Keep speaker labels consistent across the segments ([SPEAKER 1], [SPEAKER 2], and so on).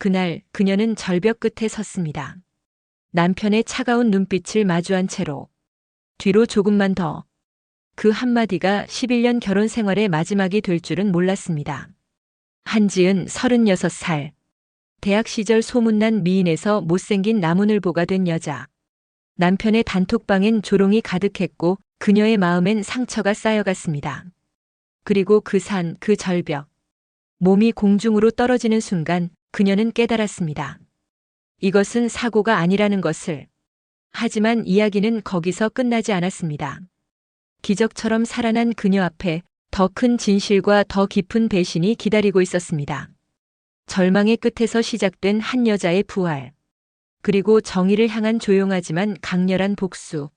[SPEAKER 1] 그날 그녀는 절벽 끝에 섰습니다. 남편의 차가운 눈빛을 마주한 채로 뒤로 조금만 더. 그 한마디가 11년 결혼 생활의 마지막이 될 줄은 몰랐습니다. 한지은 36살. 대학 시절 소문난 미인에서 못생긴 나무늘보가 된 여자. 남편의 단톡방엔 조롱이 가득했고 그녀의 마음엔 상처가 쌓여갔습니다. 그리고 그 산, 그 절벽. 몸이 공중으로 떨어지는 순간 그녀는 깨달았습니다. 이것은 사고가 아니라는 것을. 하지만 이야기는 거기서 끝나지 않았습니다. 기적처럼 살아난 그녀 앞에 더 큰 진실과 더 깊은 배신이 기다리고 있었습니다. 절망의 끝에서 시작된 한 여자의 부활. 그리고 정의를 향한 조용하지만 강렬한 복수.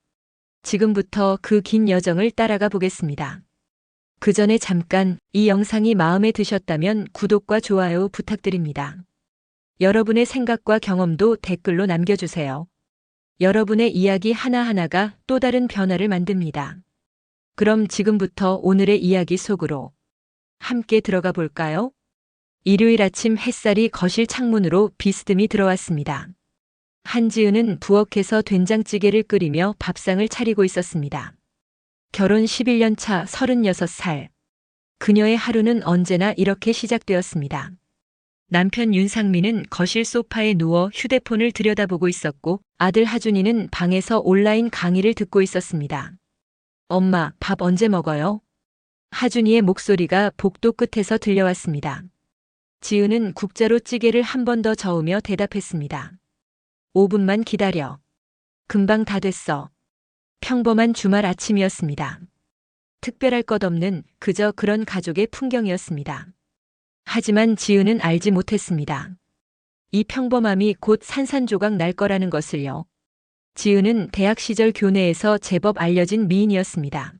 [SPEAKER 1] 지금부터 그 긴 여정을 따라가 보겠습니다. 그 전에 잠깐 이 영상이 마음에 드셨다면 구독과 좋아요 부탁드립니다. 여러분의 생각과 경험도 댓글로 남겨주세요. 여러분의 이야기 하나하나가 또 다른 변화를 만듭니다. 그럼 지금부터 오늘의 이야기 속으로 함께 들어가 볼까요? 일요일 아침 햇살이 거실 창문으로 비스듬히 들어왔습니다. 한지은은 부엌에서 된장찌개를 끓이며 밥상을 차리고 있었습니다. 결혼 11년 차 36살. 그녀의 하루는 언제나 이렇게 시작되었습니다. 남편 윤상민은 거실 소파에 누워 휴대폰을 들여다보고 있었고 아들 하준이는 방에서 온라인 강의를 듣고 있었습니다. 엄마, 밥 언제 먹어요? 하준이의 목소리가 복도 끝에서 들려왔습니다. 지은은 국자로 찌개를 한 번 더 저으며 대답했습니다. 5분만 기다려. 금방 다 됐어. 평범한 주말 아침이었습니다. 특별할 것 없는 그저 그런 가족의 풍경이었습니다. 하지만 지은은 알지 못했습니다. 이 평범함이 곧 산산조각 날 거라는 것을요. 지은은 대학 시절 교내에서 제법 알려진 미인이었습니다.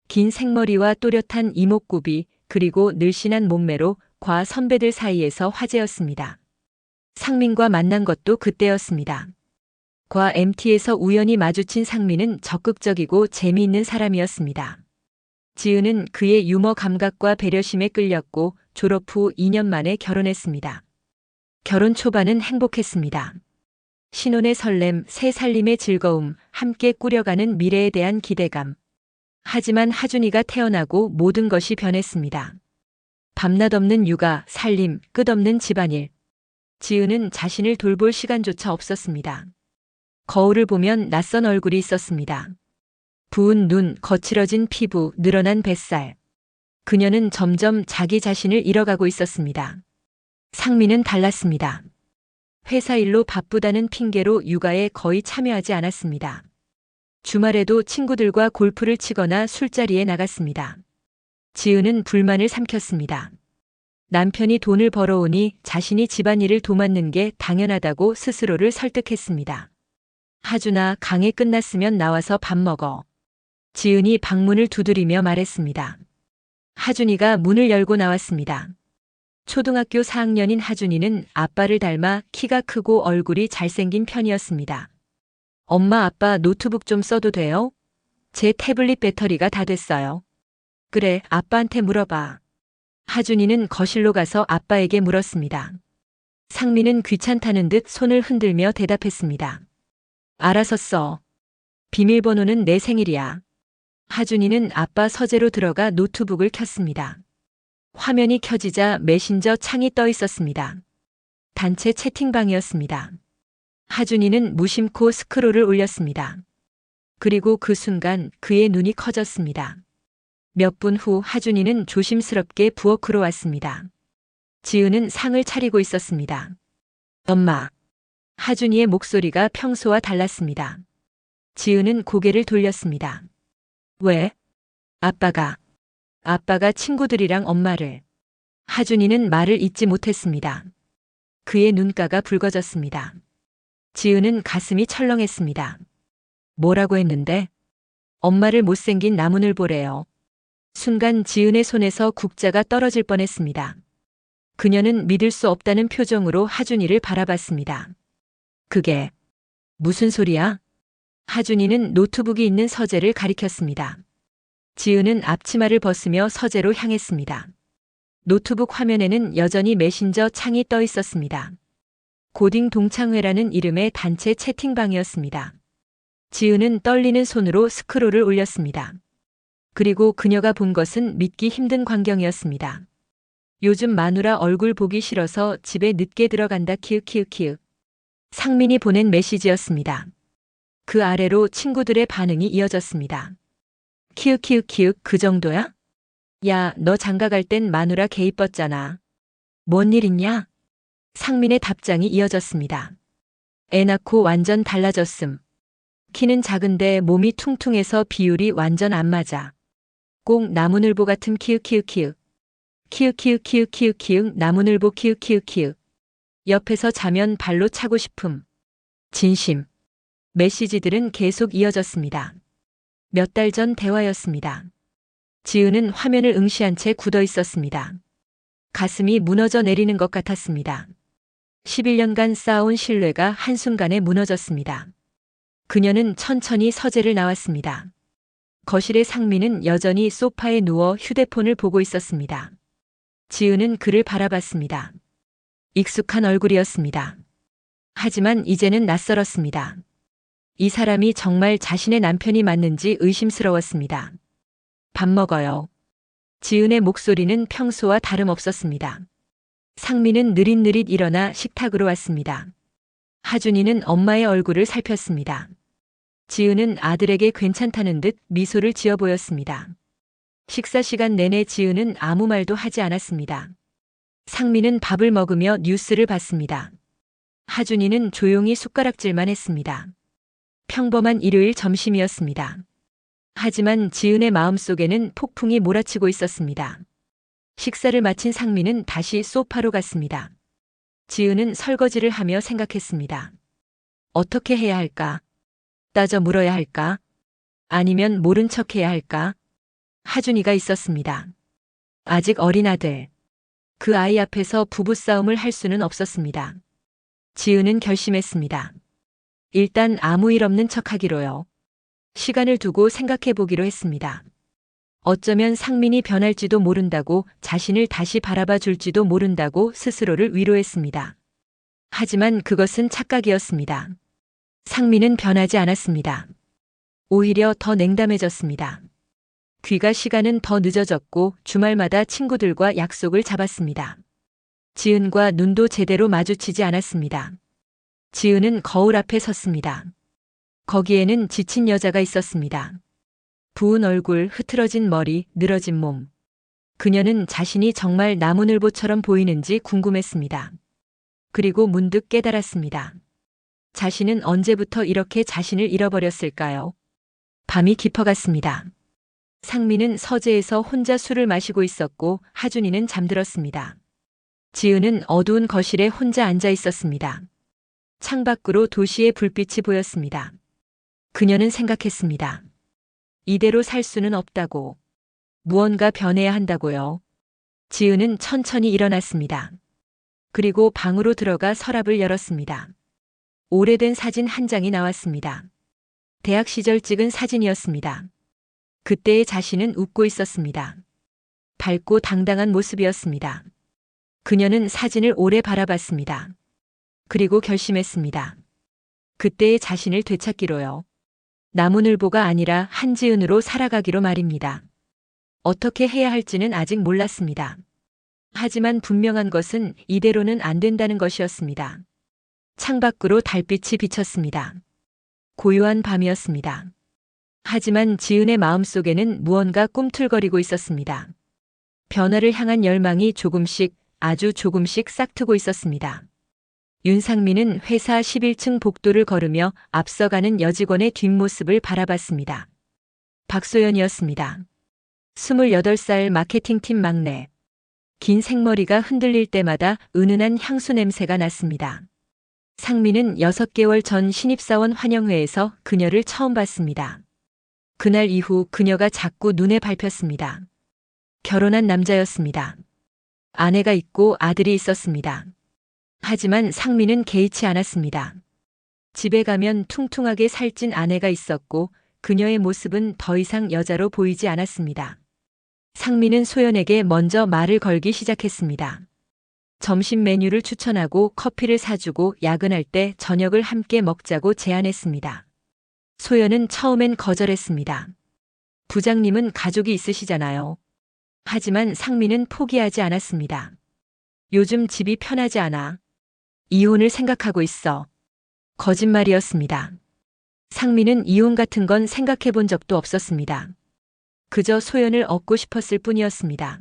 [SPEAKER 1] 긴 생머리와 또렷한 이목구비 그리고 늘씬한 몸매로 과 선배들 사이에서 화제였습니다. 상민과 만난 것도 그때였습니다. 과 MT에서 우연히 마주친 상민은 적극적이고 재미있는 사람이었습니다. 지은은 그의 유머 감각과 배려심에 끌렸고 졸업 후 2년 만에 결혼했습니다. 결혼 초반은 행복했습니다. 신혼의 설렘, 새 살림의 즐거움, 함께 꾸려가는 미래에 대한 기대감. 하지만 하준이가 태어나고 모든 것이 변했습니다. 밤낮 없는 육아, 살림, 끝없는 집안일. 지은은 자신을 돌볼 시간조차 없었습니다. 거울을 보면 낯선 얼굴이 있었습니다. 부은 눈, 거칠어진 피부, 늘어난 뱃살. 그녀는 점점 자기 자신을 잃어가고 있었습니다. 상민은 달랐습니다. 회사 일로 바쁘다는 핑계로 육아에 거의 참여하지 않았습니다. 주말에도 친구들과 골프를 치거나 술자리에 나갔습니다. 지은은 불만을 삼켰습니다. 남편이 돈을 벌어오니 자신이 집안일을 도맡는 게 당연하다고 스스로를 설득했습니다. 하준아, 강의 끝났으면 나와서 밥 먹어. 지은이 방문을 두드리며 말했습니다. 하준이가 문을 열고 나왔습니다. 초등학교 4학년인 하준이는 아빠를 닮아 키가 크고 얼굴이 잘생긴 편이었습니다. 엄마, 아빠 노트북 좀 써도 돼요? 제 태블릿 배터리가 다 됐어요. 그래, 아빠한테 물어봐. 하준이는 거실로 가서 아빠에게 물었습니다. 상민은 귀찮다는 듯 손을 흔들며 대답했습니다. 알아서 써. 비밀번호는 내 생일이야. 하준이는 아빠 서재로 들어가 노트북을 켰습니다. 화면이 켜지자 메신저 창이 떠 있었습니다. 단체 채팅방이었습니다. 하준이는 무심코 스크롤을 올렸습니다. 그리고 그 순간 그의 눈이 커졌습니다. 몇 분 후 하준이는 조심스럽게 부엌으로 왔습니다. 지은은 상을 차리고 있었습니다. 엄마. 하준이의 목소리가 평소와 달랐습니다. 지은은 고개를 돌렸습니다. 왜? 아빠가 친구들이랑 엄마를. 하준이는 말을 잇지 못했습니다. 그의 눈가가 붉어졌습니다. 지은은 가슴이 철렁했습니다. 뭐라고 했는데? 엄마를 못생긴 나무늘보래요. 순간 지은의 손에서 국자가 떨어질 뻔했습니다. 그녀는 믿을 수 없다는 표정으로 하준이를 바라봤습니다. 그게 무슨 소리야? 하준이는 노트북이 있는 서재를 가리켰습니다. 지은은 앞치마를 벗으며 서재로 향했습니다. 노트북 화면에는 여전히 메신저 창이 떠 있었습니다. 고딩 동창회라는 이름의 단체 채팅방이었습니다. 지은은 떨리는 손으로 스크롤을 올렸습니다. 그리고 그녀가 본 것은 믿기 힘든 광경이었습니다. 요즘 마누라 얼굴 보기 싫어서 집에 늦게 들어간다 키읔키읔키읔. 상민이 보낸 메시지였습니다. 그 아래로 친구들의 반응이 이어졌습니다. 키읔키읔키읔 그 정도야? 야, 너 장가 갈 땐 마누라 개 이뻤잖아. 뭔 일 있냐? 상민의 답장이 이어졌습니다. 애 낳고 완전 달라졌음. 키는 작은데 몸이 퉁퉁해서 비율이 완전 안 맞아. 꼭 나무늘보 같은 키읔키읔키읔. 키읔키읔키읔키읔키읔 나무늘보 키읔키읔키읔. 옆에서 자면 발로 차고 싶음. 진심. 메시지들은 계속 이어졌습니다. 몇 달 전 대화였습니다. 지은은 화면을 응시한 채 굳어 있었습니다. 가슴이 무너져 내리는 것 같았습니다. 11년간 쌓아온 신뢰가 한순간에 무너졌습니다. 그녀는 천천히 서재를 나왔습니다. 거실의 상민은 여전히 소파에 누워 휴대폰을 보고 있었습니다. 지은은 그를 바라봤습니다. 익숙한 얼굴이었습니다. 하지만 이제는 낯설었습니다. 이 사람이 정말 자신의 남편이 맞는지 의심스러웠습니다. 밥 먹어요. 지은의 목소리는 평소와 다름없었습니다. 상민은 느릿느릿 일어나 식탁으로 왔습니다. 하준이는 엄마의 얼굴을 살폈습니다. 지은은 아들에게 괜찮다는 듯 미소를 지어 보였습니다. 식사 시간 내내 지은은 아무 말도 하지 않았습니다. 상민은 밥을 먹으며 뉴스를 봤습니다. 하준이는 조용히 숟가락질만 했습니다. 평범한 일요일 점심이었습니다. 하지만 지은의 마음속에는 폭풍이 몰아치고 있었습니다. 식사를 마친 상민은 다시 소파로 갔습니다. 지은은 설거지를 하며 생각했습니다. 어떻게 해야 할까? 따져 물어야 할까? 아니면 모른 척 해야 할까? 하준이가 있었습니다. 아직 어린 아들. 그 아이 앞에서 부부싸움을 할 수는 없었습니다. 지은은 결심했습니다. 일단 아무 일 없는 척 하기로요. 시간을 두고 생각해 보기로 했습니다. 어쩌면 상민이 변할지도 모른다고 자신을 다시 바라봐 줄지도 모른다고 스스로를 위로했습니다. 하지만 그것은 착각이었습니다. 상민은 변하지 않았습니다. 오히려 더 냉담해졌습니다. 귀가 시간은 더 늦어졌고 주말마다 친구들과 약속을 잡았습니다. 지은과 눈도 제대로 마주치지 않았습니다. 지은은 거울 앞에 섰습니다. 거기에는 지친 여자가 있었습니다. 부은 얼굴, 흐트러진 머리, 늘어진 몸. 그녀는 자신이 정말 나무늘보처럼 보이는지 궁금했습니다. 그리고 문득 깨달았습니다. 자신은 언제부터 이렇게 자신을 잃어버렸을까요? 밤이 깊어갔습니다. 상민은 서재에서 혼자 술을 마시고 있었고 하준이는 잠들었습니다. 지은은 어두운 거실에 혼자 앉아 있었습니다. 창밖으로 도시의 불빛이 보였습니다. 그녀는 생각했습니다. 이대로 살 수는 없다고. 무언가 변해야 한다고요. 지은은 천천히 일어났습니다. 그리고 방으로 들어가 서랍을 열었습니다. 오래된 사진 한 장이 나왔습니다. 대학 시절 찍은 사진이었습니다. 그때의 자신은 웃고 있었습니다. 밝고 당당한 모습이었습니다. 그녀는 사진을 오래 바라봤습니다. 그리고 결심했습니다. 그때의 자신을 되찾기로요. 나무늘보가 아니라 한지은으로 살아가기로 말입니다. 어떻게 해야 할지는 아직 몰랐습니다. 하지만 분명한 것은 이대로는 안 된다는 것이었습니다. 창밖으로 달빛이 비쳤습니다. 고요한 밤이었습니다. 하지만 지은의 마음속에는 무언가 꿈틀거리고 있었습니다. 변화를 향한 열망이 조금씩, 아주 조금씩 싹트고 있었습니다. 윤상민은 회사 11층 복도를 걸으며 앞서가는 여직원의 뒷모습을 바라봤습니다. 박소연이었습니다. 28살 마케팅팀 막내. 긴 생머리가 흔들릴 때마다 은은한 향수 냄새가 났습니다. 상민은 6개월 전 신입사원 환영회에서 그녀를 처음 봤습니다. 그날 이후 그녀가 자꾸 눈에 밟혔습니다. 결혼한 남자였습니다. 아내가 있고 아들이 있었습니다. 하지만 상민은 개의치 않았습니다. 집에 가면 퉁퉁하게 살찐 아내가 있었고 그녀의 모습은 더 이상 여자로 보이지 않았습니다. 상민은 소연에게 먼저 말을 걸기 시작했습니다. 점심 메뉴를 추천하고 커피를 사주고 야근할 때 저녁을 함께 먹자고 제안했습니다. 소연은 처음엔 거절했습니다. 부장님은 가족이 있으시잖아요. 하지만 상민은 포기하지 않았습니다. 요즘 집이 편하지 않아. 이혼을 생각하고 있어. 거짓말이었습니다. 상민은 이혼 같은 건 생각해 본 적도 없었습니다. 그저 소연을 얻고 싶었을 뿐이었습니다.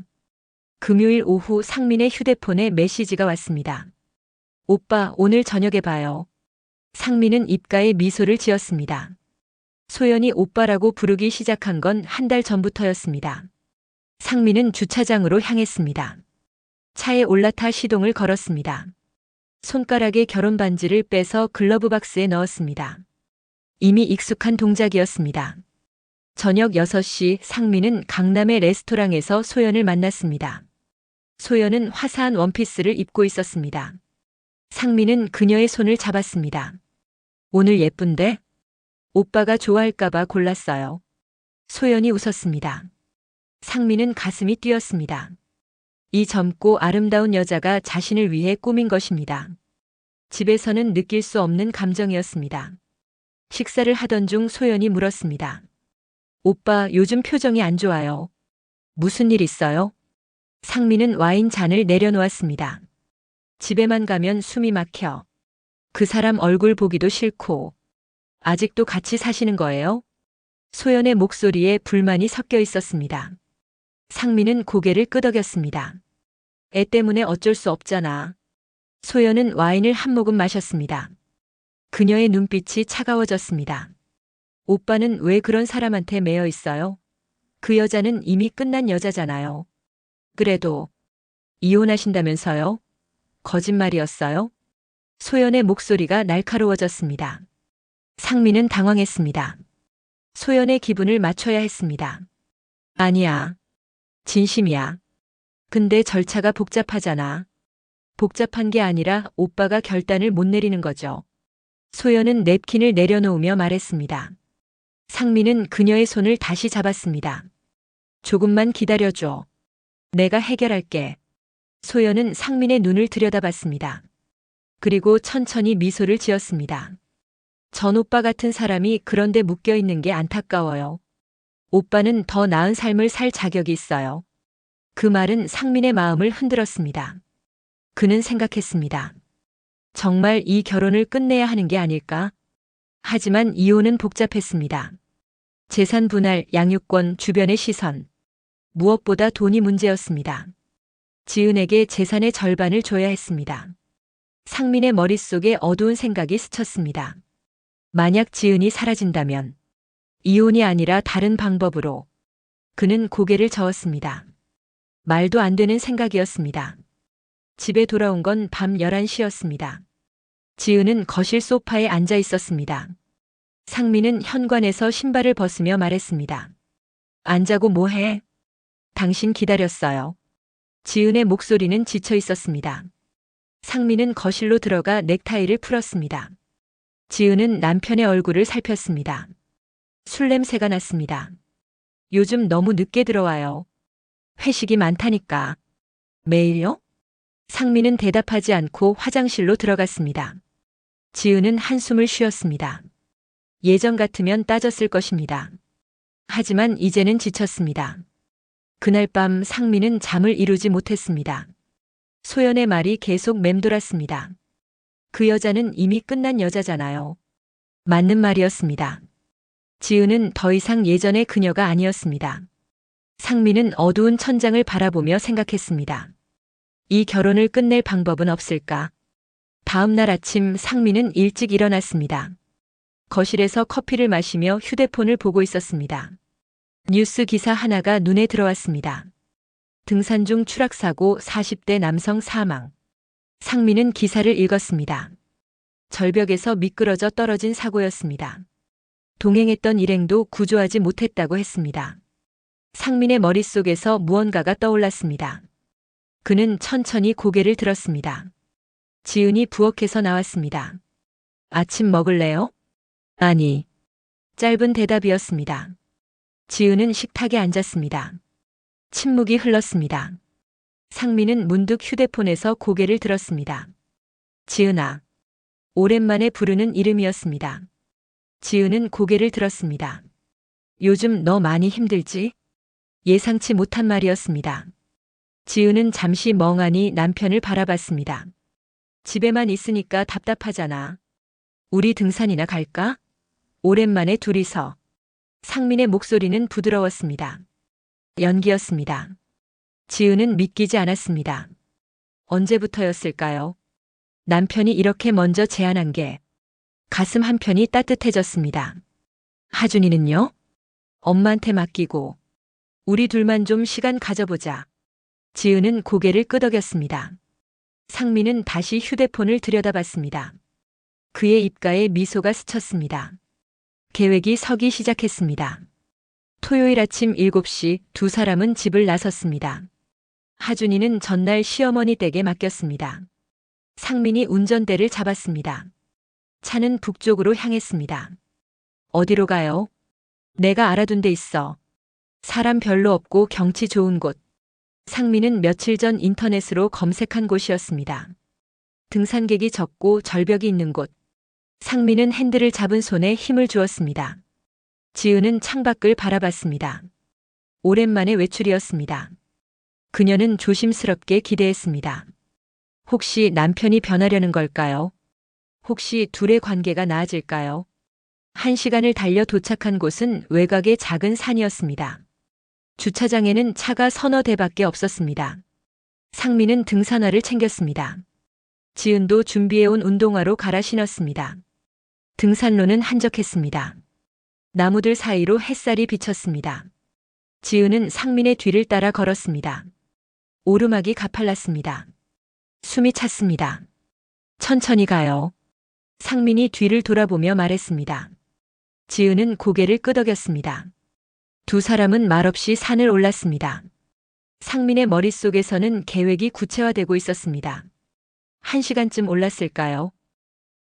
[SPEAKER 1] 금요일 오후 상민의 휴대폰에 메시지가 왔습니다. 오빠, 오늘 저녁에 봐요. 상민은 입가에 미소를 지었습니다. 소연이 오빠라고 부르기 시작한 건 한 달 전부터였습니다. 상민은 주차장으로 향했습니다. 차에 올라타 시동을 걸었습니다. 손가락에 결혼 반지를 빼서 글러브 박스에 넣었습니다. 이미 익숙한 동작이었습니다. 저녁 6시 상민은 강남의 레스토랑에서 소연을 만났습니다. 소연은 화사한 원피스를 입고 있었습니다. 상민은 그녀의 손을 잡았습니다. 오늘 예쁜데? 오빠가 좋아할까봐 골랐어요. 소연이 웃었습니다. 상민은 가슴이 뛰었습니다. 이 젊고 아름다운 여자가 자신을 위해 꾸민 것입니다. 집에서는 느낄 수 없는 감정이었습니다. 식사를 하던 중 소연이 물었습니다. 오빠, 요즘 표정이 안 좋아요. 무슨 일 있어요? 상민은 와인 잔을 내려놓았습니다. 집에만 가면 숨이 막혀. 그 사람 얼굴 보기도 싫고. 아직도 같이 사시는 거예요? 소연의 목소리에 불만이 섞여 있었습니다. 상민은 고개를 끄덕였습니다. 애 때문에 어쩔 수 없잖아. 소연은 와인을 한 모금 마셨습니다. 그녀의 눈빛이 차가워졌습니다. 오빠는 왜 그런 사람한테 매여 있어요? 그 여자는 이미 끝난 여자잖아요. 그래도 이혼하신다면서요? 거짓말이었어요? 소연의 목소리가 날카로워졌습니다. 상민은 당황했습니다. 소연의 기분을 맞춰야 했습니다. 아니야. 진심이야. 근데 절차가 복잡하잖아. 복잡한 게 아니라 오빠가 결단을 못 내리는 거죠. 소연은 냅킨을 내려놓으며 말했습니다. 상민은 그녀의 손을 다시 잡았습니다. 조금만 기다려줘. 내가 해결할게. 소연은 상민의 눈을 들여다봤습니다. 그리고 천천히 미소를 지었습니다. 전 오빠 같은 사람이 그런데 묶여 있는 게 안타까워요. 오빠는 더 나은 삶을 살 자격이 있어요. 그 말은 상민의 마음을 흔들었습니다. 그는 생각했습니다. 정말 이 결혼을 끝내야 하는 게 아닐까? 하지만 이혼은 복잡했습니다. 재산 분할, 양육권, 주변의 시선. 무엇보다 돈이 문제였습니다. 지은에게 재산의 절반을 줘야 했습니다. 상민의 머릿속에 어두운 생각이 스쳤습니다. 만약 지은이 사라진다면 이혼이 아니라 다른 방법으로. 그는 고개를 저었습니다. 말도 안 되는 생각이었습니다. 집에 돌아온 건 밤 11시였습니다. 지은은 거실 소파에 앉아 있었습니다. 상민은 현관에서 신발을 벗으며 말했습니다. 안 자고 뭐해? 당신 기다렸어요. 지은의 목소리는 지쳐 있었습니다. 상민은 거실로 들어가 넥타이를 풀었습니다. 지은은 남편의 얼굴을 살폈습니다. 술 냄새가 났습니다. 요즘 너무 늦게 들어와요. 회식이 많다니까. 매일요? 상민은 대답하지 않고 화장실로 들어갔습니다. 지은은 한숨을 쉬었습니다. 예전 같으면 따졌을 것입니다. 하지만 이제는 지쳤습니다. 그날 밤 상민은 잠을 이루지 못했습니다. 소연의 말이 계속 맴돌았습니다. 그 여자는 이미 끝난 여자잖아요. 맞는 말이었습니다. 지은은 더 이상 예전의 그녀가 아니었습니다. 상민은 어두운 천장을 바라보며 생각했습니다. 이 결혼을 끝낼 방법은 없을까? 다음 날 아침 상민은 일찍 일어났습니다. 거실에서 커피를 마시며 휴대폰을 보고 있었습니다. 뉴스 기사 하나가 눈에 들어왔습니다. 등산 중 추락사고 40대 남성 사망. 상민은 기사를 읽었습니다. 절벽에서 미끄러져 떨어진 사고였습니다. 동행했던 일행도 구조하지 못했다고 했습니다. 상민의 머릿속에서 무언가가 떠올랐습니다. 그는 천천히 고개를 들었습니다. 지은이 부엌에서 나왔습니다. 아침 먹을래요? 아니. 짧은 대답이었습니다. 지은은 식탁에 앉았습니다. 침묵이 흘렀습니다. 상민은 문득 휴대폰에서 고개를 들었습니다. 지은아. 오랜만에 부르는 이름이었습니다. 지은은 고개를 들었습니다. 요즘 너 많이 힘들지? 예상치 못한 말이었습니다. 지은은 잠시 멍하니 남편을 바라봤습니다. 집에만 있으니까 답답하잖아. 우리 등산이나 갈까? 오랜만에 둘이서. 상민의 목소리는 부드러웠습니다. 연기였습니다. 지은은 믿기지 않았습니다. 언제부터였을까요? 남편이 이렇게 먼저 제안한 게 가슴 한편이 따뜻해졌습니다. 하준이는요? 엄마한테 맡기고 우리 둘만 좀 시간 가져보자. 지은은 고개를 끄덕였습니다. 상민은 다시 휴대폰을 들여다봤습니다. 그의 입가에 미소가 스쳤습니다. 계획이 서기 시작했습니다. 토요일 아침 7시 두 사람은 집을 나섰습니다. 하준이는 전날 시어머니 댁에 맡겼습니다. 상민이 운전대를 잡았습니다. 차는 북쪽으로 향했습니다. 어디로 가요? 내가 알아둔 데 있어. 사람 별로 없고 경치 좋은 곳. 상민은 며칠 전 인터넷으로 검색한 곳이었습니다. 등산객이 적고 절벽이 있는 곳. 상민은 핸들을 잡은 손에 힘을 주었습니다. 지은은 창밖을 바라봤습니다. 오랜만에 외출이었습니다. 그녀는 조심스럽게 기대했습니다. 혹시 남편이 변하려는 걸까요? 혹시 둘의 관계가 나아질까요? 1시간을 달려 도착한 곳은 외곽의 작은 산이었습니다. 주차장에는 차가 서너 대밖에 없었습니다. 상민은 등산화를 챙겼습니다. 지은도 준비해온 운동화로 갈아 신었습니다. 등산로는 한적했습니다. 나무들 사이로 햇살이 비쳤습니다. 지은은 상민의 뒤를 따라 걸었습니다. 오르막이 가팔랐습니다. 숨이 찼습니다. 천천히 가요. 상민이 뒤를 돌아보며 말했습니다. 지은은 고개를 끄덕였습니다. 두 사람은 말없이 산을 올랐습니다. 상민의 머릿속에서는 계획이 구체화되고 있었습니다. 1시간쯤 올랐을까요?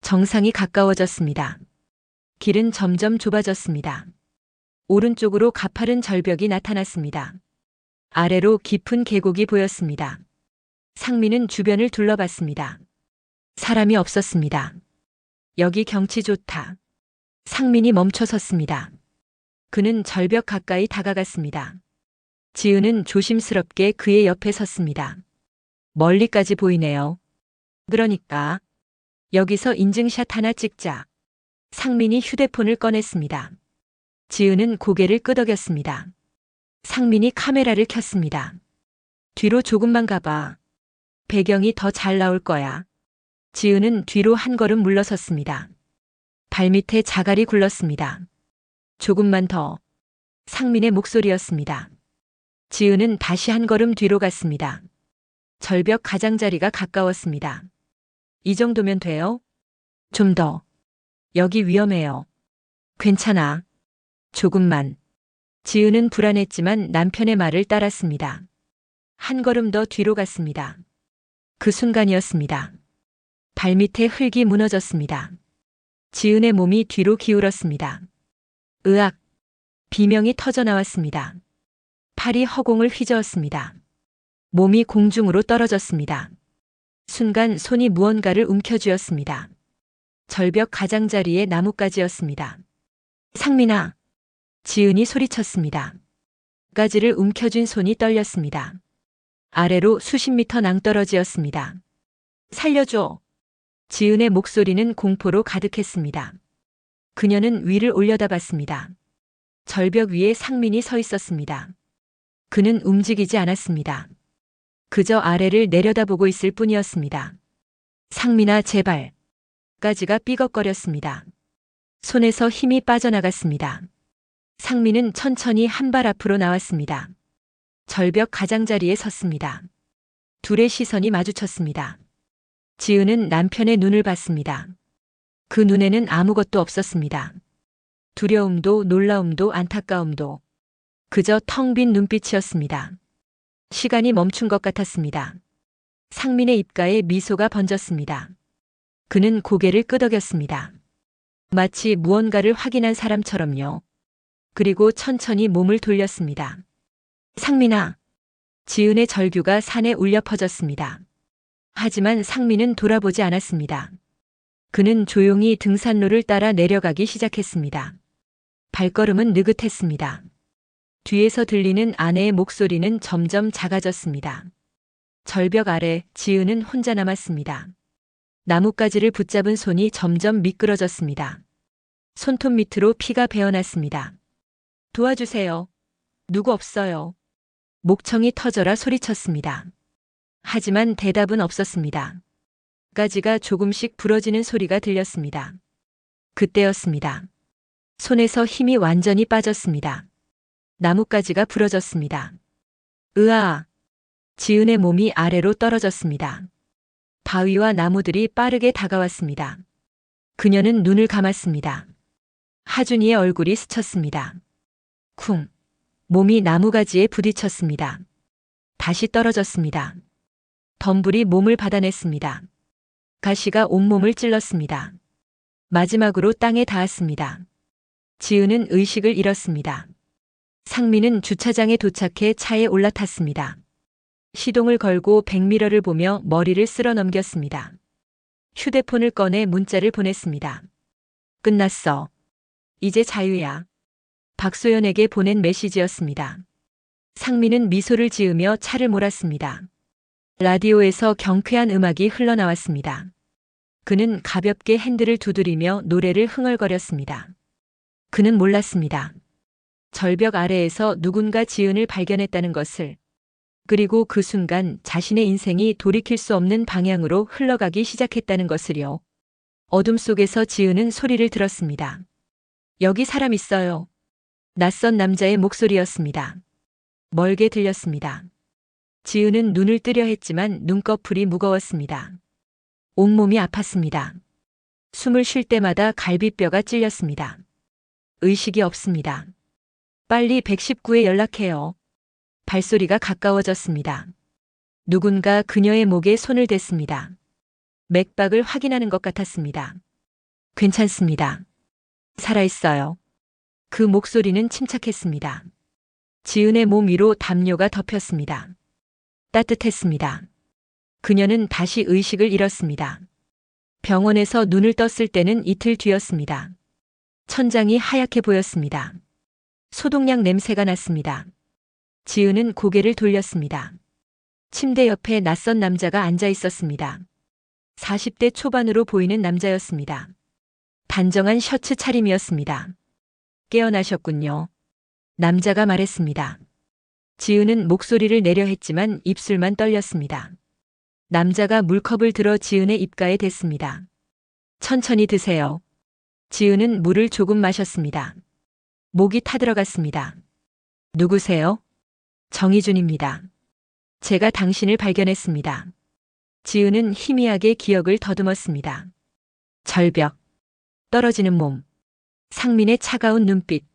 [SPEAKER 1] 정상이 가까워졌습니다. 길은 점점 좁아졌습니다. 오른쪽으로 가파른 절벽이 나타났습니다. 아래로 깊은 계곡이 보였습니다. 상민은 주변을 둘러봤습니다. 사람이 없었습니다. 여기 경치 좋다. 상민이 멈춰 섰습니다. 그는 절벽 가까이 다가갔습니다. 지은은 조심스럽게 그의 옆에 섰습니다. 멀리까지 보이네요. 그러니까 여기서 인증샷 하나 찍자. 상민이 휴대폰을 꺼냈습니다. 지은은 고개를 끄덕였습니다. 상민이 카메라를 켰습니다. 뒤로 조금만 가봐. 배경이 더 잘 나올 거야. 지은은 뒤로 한 걸음 물러섰습니다. 발밑에 자갈이 굴렀습니다. 조금만 더. 상민의 목소리였습니다. 지은은 다시 한 걸음 뒤로 갔습니다. 절벽 가장자리가 가까웠습니다. 이 정도면 돼요? 좀 더. 여기 위험해요. 괜찮아. 조금만. 지은은 불안했지만 남편의 말을 따랐습니다. 한 걸음 더 뒤로 갔습니다. 그 순간이었습니다. 발밑에 흙이 무너졌습니다. 지은의 몸이 뒤로 기울었습니다. 으악! 비명이 터져 나왔습니다. 팔이 허공을 휘저었습니다. 몸이 공중으로 떨어졌습니다. 순간 손이 무언가를 움켜쥐었습니다. 절벽 가장자리의 나뭇가지였습니다. 상민아! 지은이 소리쳤습니다. 가지를 움켜쥔 손이 떨렸습니다. 아래로 수십 미터 낭떠러지였습니다. 살려줘! 지은의 목소리는 공포로 가득했습니다. 그녀는 위를 올려다봤습니다. 절벽 위에 상민이 서 있었습니다. 그는 움직이지 않았습니다. 그저 아래를 내려다보고 있을 뿐이었습니다. 상민아 제발. 가지가 삐걱거렸습니다. 손에서 힘이 빠져나갔습니다. 상민은 천천히 한 발 앞으로 나왔습니다. 절벽 가장자리에 섰습니다. 둘의 시선이 마주쳤습니다. 지은은 남편의 눈을 봤습니다. 그 눈에는 아무것도 없었습니다. 두려움도 놀라움도 안타까움도. 그저 텅 빈 눈빛이었습니다. 시간이 멈춘 것 같았습니다. 상민의 입가에 미소가 번졌습니다. 그는 고개를 끄덕였습니다. 마치 무언가를 확인한 사람처럼요. 그리고 천천히 몸을 돌렸습니다. 상민아. 지은의 절규가 산에 울려 퍼졌습니다. 하지만 상민은 돌아보지 않았습니다. 그는 조용히 등산로를 따라 내려가기 시작했습니다. 발걸음은 느긋했습니다. 뒤에서 들리는 아내의 목소리는 점점 작아졌습니다. 절벽 아래 지은은 혼자 남았습니다. 나뭇가지를 붙잡은 손이 점점 미끄러졌습니다. 손톱 밑으로 피가 배어났습니다. 도와주세요. 누구 없어요. 목청이 터져라 소리쳤습니다. 하지만 대답은 없었습니다. 가지가 조금씩 부러지는 소리가 들렸습니다. 그때였습니다. 손에서 힘이 완전히 빠졌습니다. 나뭇가지가 부러졌습니다. 으아! 지은의 몸이 아래로 떨어졌습니다. 바위와 나무들이 빠르게 다가왔습니다. 그녀는 눈을 감았습니다. 하준이의 얼굴이 스쳤습니다. 쿵! 몸이 나무가지에 부딪혔습니다. 다시 떨어졌습니다. 덤불이 몸을 받아냈습니다. 가시가 온몸을 찔렀습니다. 마지막으로 땅에 닿았습니다. 지은은 의식을 잃었습니다. 상민은 주차장에 도착해 차에 올라탔습니다. 시동을 걸고 백미러를 보며 머리를 쓸어 넘겼습니다. 휴대폰을 꺼내 문자를 보냈습니다. 끝났어. 이제 자유야. 박소연에게 보낸 메시지였습니다. 상민은 미소를 지으며 차를 몰았습니다. 라디오에서 경쾌한 음악이 흘러나왔습니다. 그는 가볍게 핸들을 두드리며 노래를 흥얼거렸습니다. 그는 몰랐습니다. 절벽 아래에서 누군가 지은을 발견했다는 것을, 그리고 그 순간 자신의 인생이 돌이킬 수 없는 방향으로 흘러가기 시작했다는 것을요. 어둠 속에서 지은은 소리를 들었습니다. 여기 사람 있어요. 낯선 남자의 목소리였습니다. 멀게 들렸습니다. 지은은 눈을 뜨려 했지만 눈꺼풀이 무거웠습니다. 온몸이 아팠습니다. 숨을 쉴 때마다 갈비뼈가 찔렸습니다. 의식이 없습니다. 빨리 119에 연락해요. 발소리가 가까워졌습니다. 누군가 그녀의 목에 손을 댔습니다. 맥박을 확인하는 것 같았습니다. 괜찮습니다. 살아있어요. 그 목소리는 침착했습니다. 지은의 몸 위로 담요가 덮였습니다. 따뜻했습니다. 그녀는 다시 의식을 잃었습니다. 병원에서 눈을 떴을 때는 이틀 뒤였습니다. 천장이 하얗게 보였습니다. 소독약 냄새가 났습니다. 지은은 고개를 돌렸습니다. 침대 옆에 낯선 남자가 앉아 있었습니다. 40대 초반으로 보이는 남자였습니다. 단정한 셔츠 차림이었습니다. 깨어나셨군요. 남자가 말했습니다. 지은은 목소리를 내려 했지만 입술만 떨렸습니다. 남자가 물컵을 들어 지은의 입가에 댔습니다. 천천히 드세요. 지은은 물을 조금 마셨습니다. 목이 타들어갔습니다. 누구세요? 정희준입니다. 제가 당신을 발견했습니다. 지은은 희미하게 기억을 더듬었습니다. 절벽, 떨어지는 몸, 상민의 차가운 눈빛,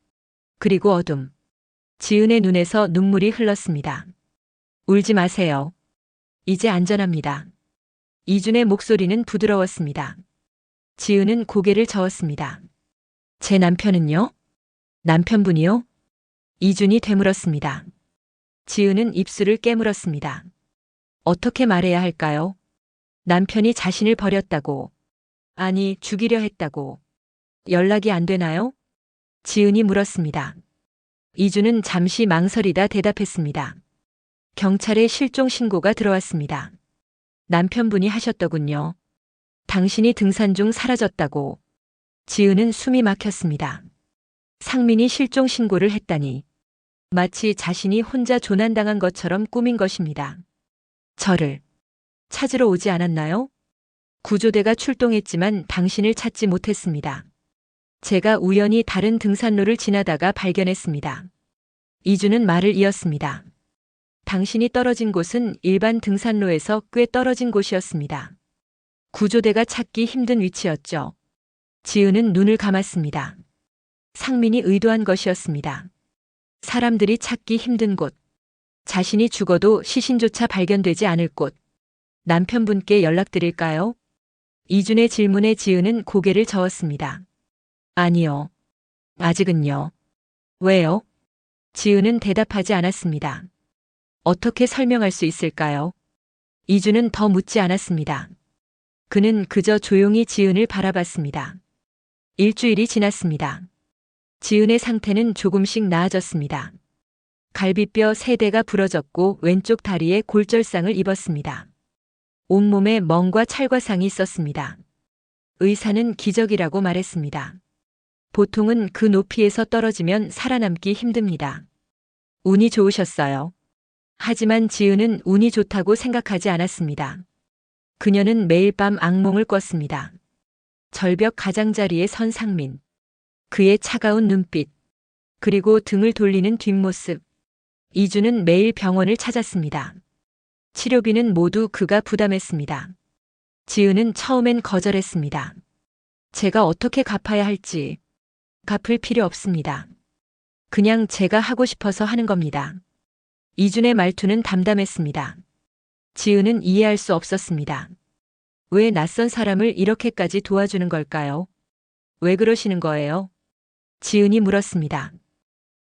[SPEAKER 1] 그리고 어둠. 지은의 눈에서 눈물이 흘렀습니다. 울지 마세요. 이제 안전합니다. 이준의 목소리는 부드러웠습니다. 지은은 고개를 저었습니다. 제 남편은요? 남편분이요? 이준이 되물었습니다. 지은은 입술을 깨물었습니다. 어떻게 말해야 할까요? 남편이 자신을 버렸다고. 아니, 죽이려 했다고. 연락이 안 되나요? 지은이 물었습니다. 이준은 잠시 망설이다 대답했습니다. 경찰에 실종 신고가 들어왔습니다. 남편분이 하셨더군요. 당신이 등산 중 사라졌다고. 지은은 숨이 막혔습니다. 상민이 실종 신고를 했다니. 마치 자신이 혼자 조난당한 것처럼 꾸민 것입니다. 저를 찾으러 오지 않았나요? 구조대가 출동했지만 당신을 찾지 못했습니다. 제가 우연히 다른 등산로를 지나다가 발견했습니다. 이준은 말을 이었습니다. 당신이 떨어진 곳은 일반 등산로에서 꽤 떨어진 곳이었습니다. 구조대가 찾기 힘든 위치였죠. 지은은 눈을 감았습니다. 상민이 의도한 것이었습니다. 사람들이 찾기 힘든 곳, 자신이 죽어도 시신조차 발견되지 않을 곳. 남편분께 연락드릴까요? 이준의 질문에 지은은 고개를 저었습니다. 아니요. 아직은요. 왜요? 지은은 대답하지 않았습니다. 어떻게 설명할 수 있을까요? 이주는 더 묻지 않았습니다. 그는 그저 조용히 지은을 바라봤습니다. 일주일이 지났습니다. 지은의 상태는 조금씩 나아졌습니다. 갈비뼈 3대가 부러졌고 왼쪽 다리에 골절상을 입었습니다. 온몸에 멍과 찰과상이 있었습니다. 의사는 기적이라고 말했습니다. 보통은 그 높이에서 떨어지면 살아남기 힘듭니다. 운이 좋으셨어요. 하지만 지은은 운이 좋다고 생각하지 않았습니다. 그녀는 매일 밤 악몽을 꿨습니다. 절벽 가장자리에 선 상민. 그의 차가운 눈빛. 그리고 등을 돌리는 뒷모습. 이주는 매일 병원을 찾았습니다. 치료비는 모두 그가 부담했습니다. 지은은 처음엔 거절했습니다. 제가 어떻게 갚아야 할지. 갚을 필요 없습니다. 그냥 제가 하고 싶어서 하는 겁니다. 이준의 말투는 담담했습니다. 지은은 이해할 수 없었습니다. 왜 낯선 사람을 이렇게까지 도와주는 걸까요? 왜 그러시는 거예요? 지은이 물었습니다.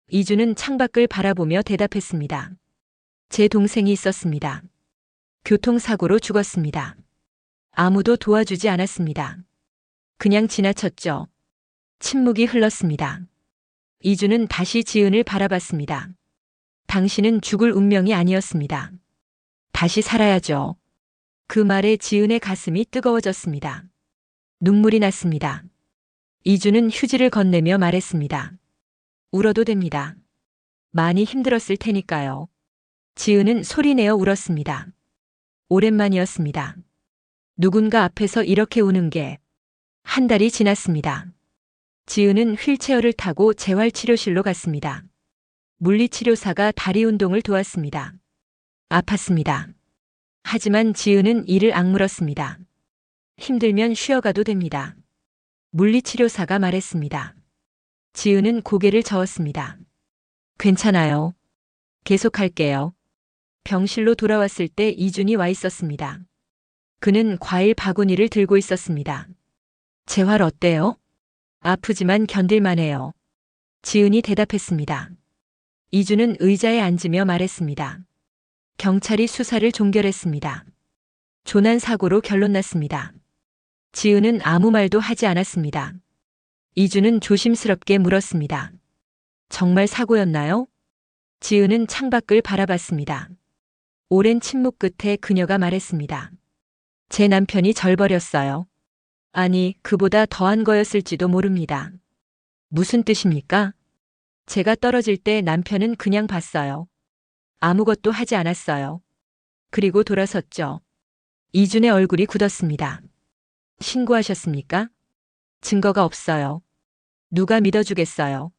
[SPEAKER 1] 이준은 창밖을 바라보며 대답했습니다. 제 동생이 있었습니다. 교통사고로 죽었습니다. 아무도 도와주지 않았습니다. 그냥 지나쳤죠. 침묵이 흘렀습니다. 이준은 다시 지은을 바라봤습니다. 당신은 죽을 운명이 아니었습니다. 다시 살아야죠. 그 말에 지은의 가슴이 뜨거워졌습니다. 눈물이 났습니다. 이준은 휴지를 건네며 말했습니다. 울어도 됩니다. 많이 힘들었을 테니까요. 지은은 소리내어 울었습니다. 오랜만이었습니다. 누군가 앞에서 이렇게 우는 게. 한 달이 지났습니다. 지은은 휠체어를 타고 재활치료실로 갔습니다. 물리치료사가 다리 운동을 도왔습니다. 아팠습니다. 하지만 지은은 이를 악물었습니다. 힘들면 쉬어가도 됩니다. 물리치료사가 말했습니다. 지은은 고개를 저었습니다. 괜찮아요. 계속할게요. 병실로 돌아왔을 때 이준이 와 있었습니다. 그는 과일 바구니를 들고 있었습니다. 재활 어때요? 아프지만 견딜만해요. 지은이 대답했습니다. 이준은 의자에 앉으며 말했습니다. 경찰이 수사를 종결했습니다. 조난사고로 결론났습니다. 지은은 아무 말도 하지 않았습니다. 이준은 조심스럽게 물었습니다. 정말 사고였나요? 지은은 창밖을 바라봤습니다. 오랜 침묵 끝에 그녀가 말했습니다. 제 남편이 절 버렸어요. 아니, 그보다 더한 거였을지도 모릅니다. 무슨 뜻입니까? 제가 떨어질 때 남편은 그냥 봤어요. 아무것도 하지 않았어요. 그리고 돌아섰죠. 이준의 얼굴이 굳었습니다. 신고하셨습니까? 증거가 없어요. 누가 믿어주겠어요?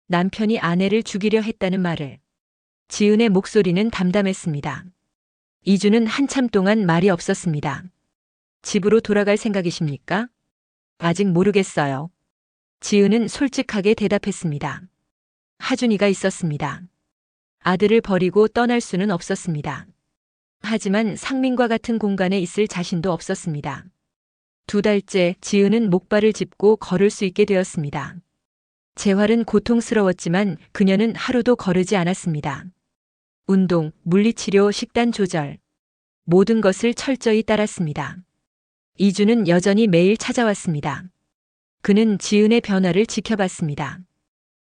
[SPEAKER 1] 남편이 아내를 죽이려 했다는 말을. 지은의 목소리는 담담했습니다. 이준은 한참 동안 말이 없었습니다. 집으로 돌아갈 생각이십니까? 아직 모르겠어요. 지은은 솔직하게 대답했습니다. 하준이가 있었습니다. 아들을 버리고 떠날 수는 없었습니다. 하지만 상민과 같은 공간에 있을 자신도 없었습니다. 2달째 지은은 목발을 짚고 걸을 수 있게 되었습니다. 재활은 고통스러웠지만 그녀는 하루도 거르지 않았습니다. 운동, 물리치료, 식단 조절. 모든 것을 철저히 따랐습니다. 이준은 여전히 매일 찾아왔습니다. 그는 지은의 변화를 지켜봤습니다.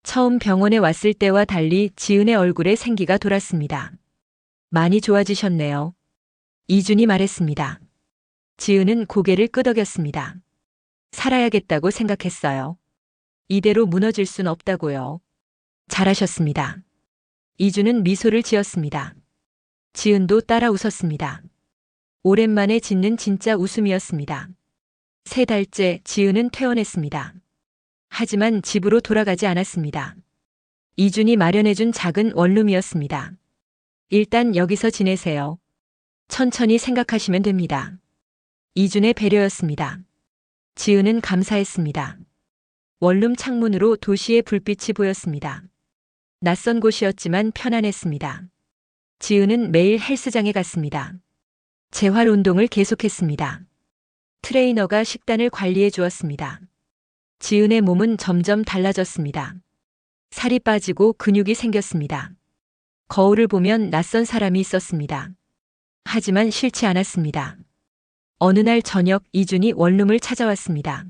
[SPEAKER 1] 처음 병원에 왔을 때와 달리 지은의 얼굴에 생기가 돌았습니다. 많이 좋아지셨네요. 이준이 말했습니다. 지은은 고개를 끄덕였습니다. 살아야겠다고 생각했어요. 이대로 무너질 순 없다고요. 잘하셨습니다. 이준은 미소를 지었습니다. 지은도 따라 웃었습니다. 오랜만에 짓는 진짜 웃음이었습니다. 3달째 지은은 퇴원했습니다. 하지만 집으로 돌아가지 않았습니다. 이준이 마련해준 작은 원룸이었습니다. 일단 여기서 지내세요. 천천히 생각하시면 됩니다. 이준의 배려였습니다. 지은은 감사했습니다. 원룸 창문으로 도시의 불빛이 보였습니다. 낯선 곳이었지만 편안했습니다. 지은은 매일 헬스장에 갔습니다. 재활 운동을 계속했습니다. 트레이너가 식단을 관리해 주었습니다. 지은의 몸은 점점 달라졌습니다. 살이 빠지고 근육이 생겼습니다. 거울을 보면 낯선 사람이 있었습니다. 하지만 싫지 않았습니다. 어느 날 저녁 이준이 원룸을 찾아왔습니다.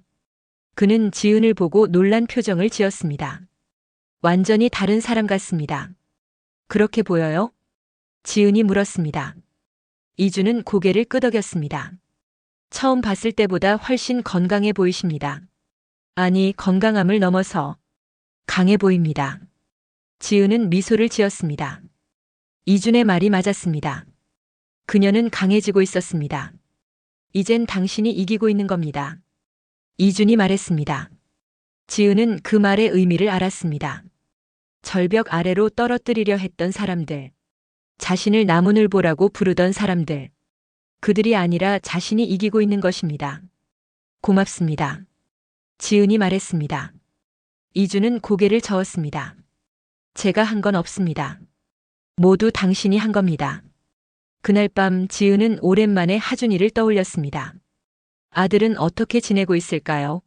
[SPEAKER 1] 그는 지은을 보고 놀란 표정을 지었습니다. 완전히 다른 사람 같습니다. 그렇게 보여요? 지은이 물었습니다. 이준은 고개를 끄덕였습니다. 처음 봤을 때보다 훨씬 건강해 보이십니다. 아니, 건강함을 넘어서 강해 보입니다. 지은은 미소를 지었습니다. 이준의 말이 맞았습니다. 그녀는 강해지고 있었습니다. 이젠 당신이 이기고 있는 겁니다. 이준이 말했습니다. 지은은 그 말의 의미를 알았습니다. 절벽 아래로 떨어뜨리려 했던 사람들, 자신을 나무늘보라고 부르던 사람들, 그들이 아니라 자신이 이기고 있는 것입니다. 고맙습니다. 지은이 말했습니다. 이준은 고개를 저었습니다. 제가 한 건 없습니다. 모두 당신이 한 겁니다. 그날 밤 지은은 오랜만에 하준이를 떠올렸습니다. 아들은 어떻게 지내고 있을까요?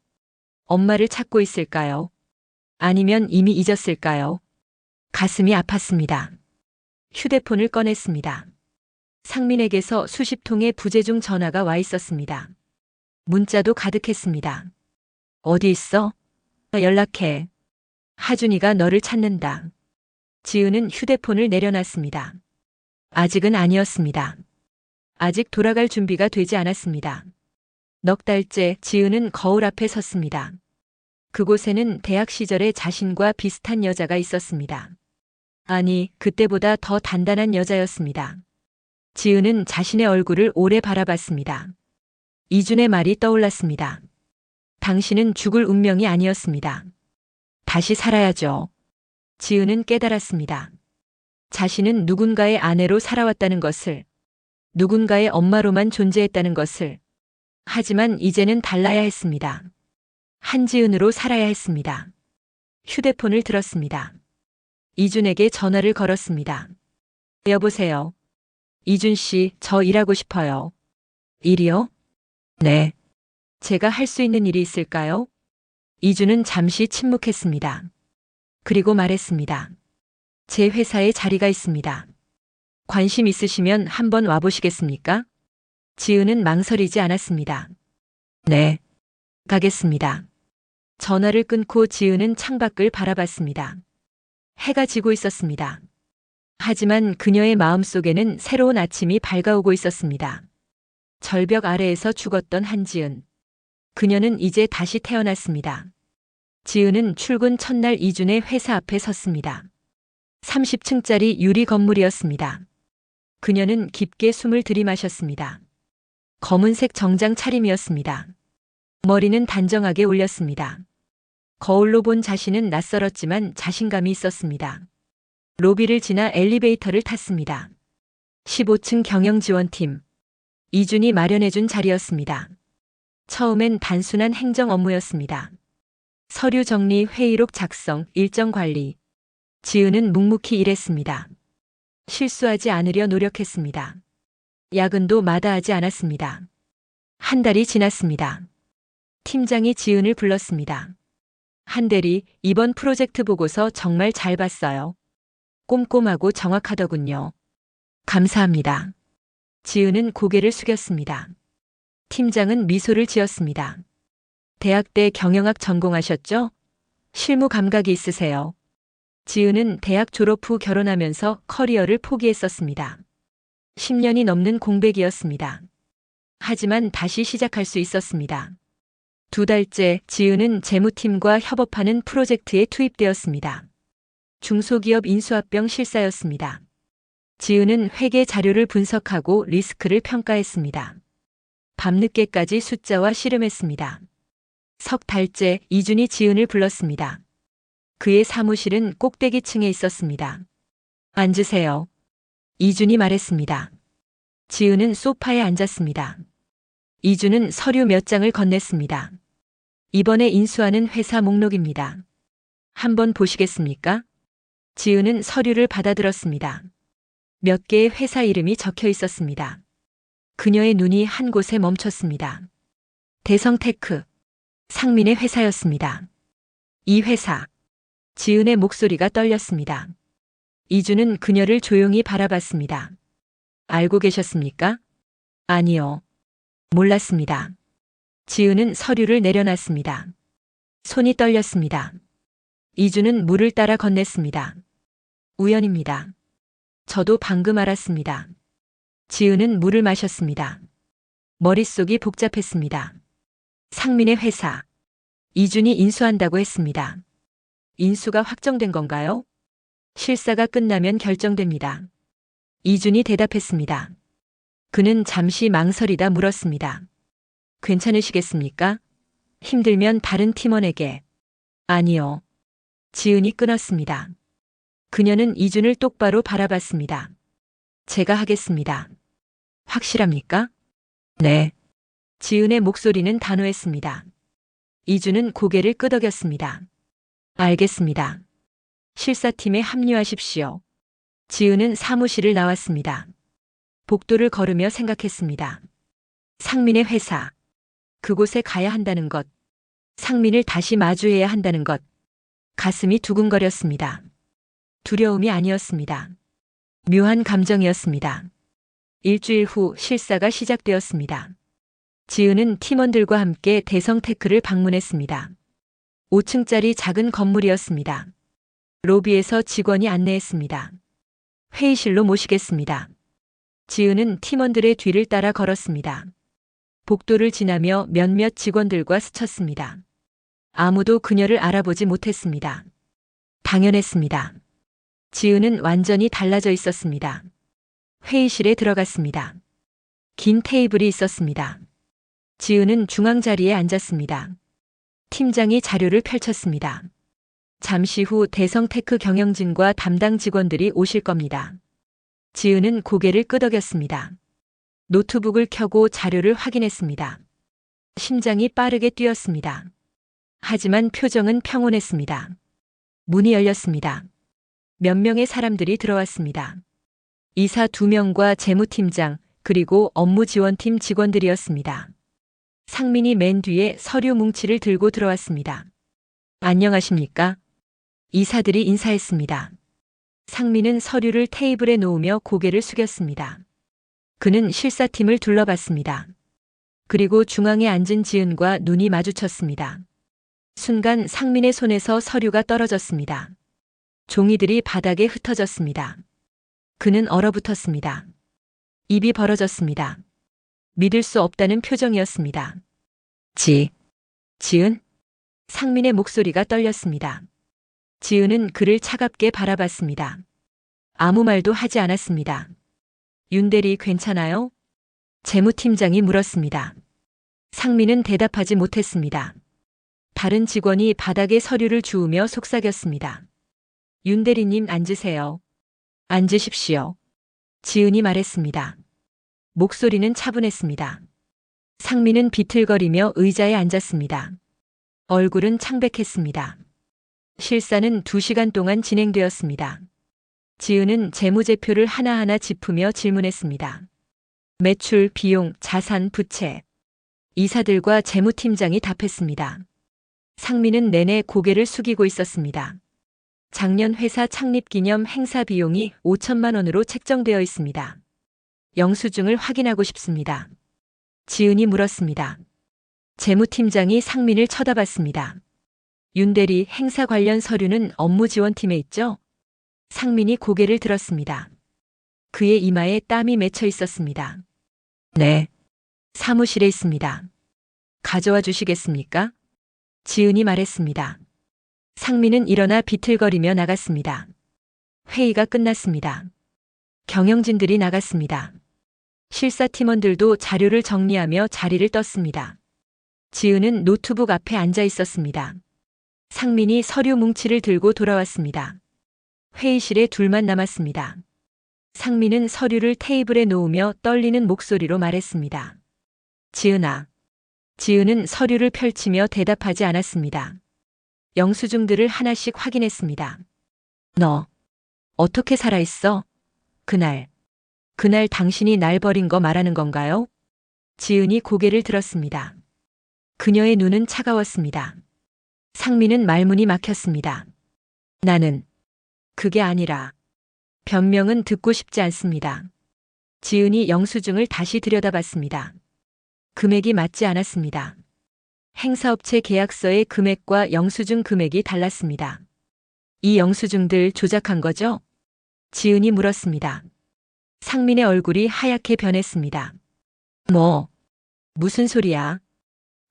[SPEAKER 1] 엄마를 찾고 있을까요? 아니면 이미 잊었을까요? 가슴이 아팠습니다. 휴대폰을 꺼냈습니다. 상민에게서 수십 통의 부재중 전화가 와 있었습니다. 문자도 가득했습니다. 어디 있어? 연락해. 하준이가 너를 찾는다. 지은은 휴대폰을 내려놨습니다. 아직은 아니었습니다. 아직 돌아갈 준비가 되지 않았습니다. 넉 달째 지은은 거울 앞에 섰습니다. 그곳에는 대학 시절에 자신과 비슷한 여자가 있었습니다. 아니, 그때보다 더 단단한 여자였습니다. 지은은 자신의 얼굴을 오래 바라봤습니다. 이준의 말이 떠올랐습니다. 당신은 죽을 운명이 아니었습니다. 다시 살아야죠. 지은은 깨달았습니다. 자신은 누군가의 아내로 살아왔다는 것을, 누군가의 엄마로만 존재했다는 것을. 하지만 이제는 달라야 했습니다. 한지은으로 살아야 했습니다. 휴대폰을 들었습니다. 이준에게 전화를 걸었습니다. 여보세요. 이준 씨, 저 일하고 싶어요. 일이요? 네. 제가 할 수 있는 일이 있을까요? 이준은 잠시 침묵했습니다. 그리고 말했습니다. 제 회사에 자리가 있습니다. 관심 있으시면 한번 와보시겠습니까? 지은은 망설이지 않았습니다. 네. 가겠습니다. 전화를 끊고 지은은 창밖을 바라봤습니다. 해가 지고 있었습니다. 하지만 그녀의 마음속에는 새로운 아침이 밝아오고 있었습니다. 절벽 아래에서 죽었던 한지은. 그녀는 이제 다시 태어났습니다. 지은은 출근 첫날 이준의 회사 앞에 섰습니다. 30층짜리 유리 건물이었습니다. 그녀는 깊게 숨을 들이마셨습니다. 검은색 정장 차림이었습니다. 머리는 단정하게 올렸습니다. 거울로 본 자신은 낯설었지만 자신감이 있었습니다. 로비를 지나 엘리베이터를 탔습니다. 15층 경영지원팀. 이준이 마련해준 자리였습니다. 처음엔 단순한 행정 업무였습니다. 서류 정리, 회의록 작성, 일정 관리. 지은은 묵묵히 일했습니다. 실수하지 않으려 노력했습니다. 야근도 마다하지 않았습니다. 한 달이 지났습니다. 팀장이 지은을 불렀습니다. 한 대리, 이번 프로젝트 보고서 정말 잘 봤어요. 꼼꼼하고 정확하더군요. 감사합니다. 지은은 고개를 숙였습니다. 팀장은 미소를 지었습니다. 대학 때 경영학 전공하셨죠? 실무 감각이 있으세요. 지은은 대학 졸업 후 결혼하면서 커리어를 포기했었습니다. 10년이 넘는 공백이었습니다. 하지만 다시 시작할 수 있었습니다. 2달째 지은은 재무팀과 협업하는 프로젝트에 투입되었습니다. 중소기업 인수합병 실사였습니다. 지은은 회계 자료를 분석하고 리스크를 평가했습니다. 밤늦게까지 숫자와 씨름했습니다. 석 달째 이준이 지은을 불렀습니다. 그의 사무실은 꼭대기층에 있었습니다. 앉으세요. 이준이 말했습니다. 지은은 소파에 앉았습니다. 이준은 서류 몇 장을 건넸습니다. 이번에 인수하는 회사 목록입니다. 한번 보시겠습니까? 지은은 서류를 받아들었습니다. 몇 개의 회사 이름이 적혀 있었습니다. 그녀의 눈이 한 곳에 멈췄습니다. 대성테크. 상민의 회사였습니다. 이 회사. 지은의 목소리가 떨렸습니다. 이주는 그녀를 조용히 바라봤습니다. 알고 계셨습니까? 아니요. 몰랐습니다. 지은은 서류를 내려놨습니다. 손이 떨렸습니다. 이주는 물을 따라 건넸습니다. 우연입니다. 저도 방금 알았습니다. 지은은 물을 마셨습니다. 머릿속이 복잡했습니다. 상민의 회사. 이준이 인수한다고 했습니다. 인수가 확정된 건가요? 실사가 끝나면 결정됩니다. 이준이 대답했습니다. 그는 잠시 망설이다 물었습니다. 괜찮으시겠습니까? 힘들면 다른 팀원에게. 아니요. 지은이 끊었습니다. 그녀는 이준을 똑바로 바라봤습니다. 제가 하겠습니다. 확실합니까? 네. 지은의 목소리는 단호했습니다. 이준은 고개를 끄덕였습니다. 알겠습니다. 실사팀에 합류하십시오. 지은은 사무실을 나왔습니다. 복도를 걸으며 생각했습니다. 상민의 회사. 그곳에 가야 한다는 것. 상민을 다시 마주해야 한다는 것. 가슴이 두근거렸습니다. 두려움이 아니었습니다. 묘한 감정이었습니다. 일주일 후 실사가 시작되었습니다. 지은은 팀원들과 함께 대성테크를 방문했습니다. 5층짜리 작은 건물이었습니다. 로비에서 직원이 안내했습니다. 회의실로 모시겠습니다. 지은은 팀원들의 뒤를 따라 걸었습니다. 복도를 지나며 몇몇 직원들과 스쳤습니다. 아무도 그녀를 알아보지 못했습니다. 당연했습니다. 지은은 완전히 달라져 있었습니다. 회의실에 들어갔습니다. 긴 테이블이 있었습니다. 지은은 중앙 자리에 앉았습니다. 팀장이 자료를 펼쳤습니다. 잠시 후 대성테크 경영진과 담당 직원들이 오실 겁니다. 지은은 고개를 끄덕였습니다. 노트북을 켜고 자료를 확인했습니다. 심장이 빠르게 뛰었습니다. 하지만 표정은 평온했습니다. 문이 열렸습니다. 몇 명의 사람들이 들어왔습니다. 이사 2명과 재무팀장 그리고 업무지원팀 직원들이었습니다. 상민이 맨 뒤에 서류 뭉치를 들고 들어왔습니다. 안녕하십니까? 이사들이 인사했습니다. 상민은 서류를 테이블에 놓으며 고개를 숙였습니다. 그는 실사팀을 둘러봤습니다. 그리고 중앙에 앉은 지은과 눈이 마주쳤습니다. 순간 상민의 손에서 서류가 떨어졌습니다. 종이들이 바닥에 흩어졌습니다. 그는 얼어붙었습니다. 입이 벌어졌습니다. 믿을 수 없다는 표정이었습니다. 지은? 상민의 목소리가 떨렸습니다. 지은은 그를 차갑게 바라봤습니다. 아무 말도 하지 않았습니다. 윤대리 괜찮아요? 재무팀장이 물었습니다. 상민은 대답하지 못했습니다. 다른 직원이 바닥에 서류를 주우며 속삭였습니다. 윤대리님 앉으세요. 앉으십시오. 지은이 말했습니다. 목소리는 차분했습니다. 상민은 비틀거리며 의자에 앉았습니다. 얼굴은 창백했습니다. 실사는 2시간 동안 진행되었습니다. 지은은 재무제표를 하나하나 짚으며 질문했습니다. 매출, 비용, 자산, 부채. 이사들과 재무팀장이 답했습니다. 상민은 내내 고개를 숙이고 있었습니다. 작년 회사 창립 기념 행사 비용이 5천만 원으로 책정되어 있습니다. 영수증을 확인하고 싶습니다. 지은이 물었습니다. 재무팀장이 상민을 쳐다봤습니다. 윤대리 행사 관련 서류는 업무지원팀에 있죠? 상민이 고개를 들었습니다. 그의 이마에 땀이 맺혀 있었습니다. 네. 사무실에 있습니다. 가져와 주시겠습니까? 지은이 말했습니다. 상민은 일어나 비틀거리며 나갔습니다. 회의가 끝났습니다. 경영진들이 나갔습니다. 실사팀원들도 자료를 정리하며 자리를 떴습니다. 지은은 노트북 앞에 앉아 있었습니다. 상민이 서류 뭉치를 들고 돌아왔습니다. 회의실에 둘만 남았습니다. 상민은 서류를 테이블에 놓으며 떨리는 목소리로 말했습니다. 지은아. 지은은 서류를 펼치며 대답하지 않았습니다. 영수증들을 하나씩 확인했습니다. 너 어떻게 살아있어? 그날 당신이 날 버린 거 말하는 건가요? 지은이 고개를 들었습니다. 그녀의 눈은 차가웠습니다. 상민은 말문이 막혔습니다. 나는 그게 아니라 변명은 듣고 싶지 않습니다. 지은이 영수증을 다시 들여다봤습니다. 금액이 맞지 않았습니다. 행사업체 계약서의 금액과 영수증 금액이 달랐습니다. 이 영수증들 조작한 거죠? 지은이 물었습니다. 상민의 얼굴이 하얗게 변했습니다. 무슨 소리야?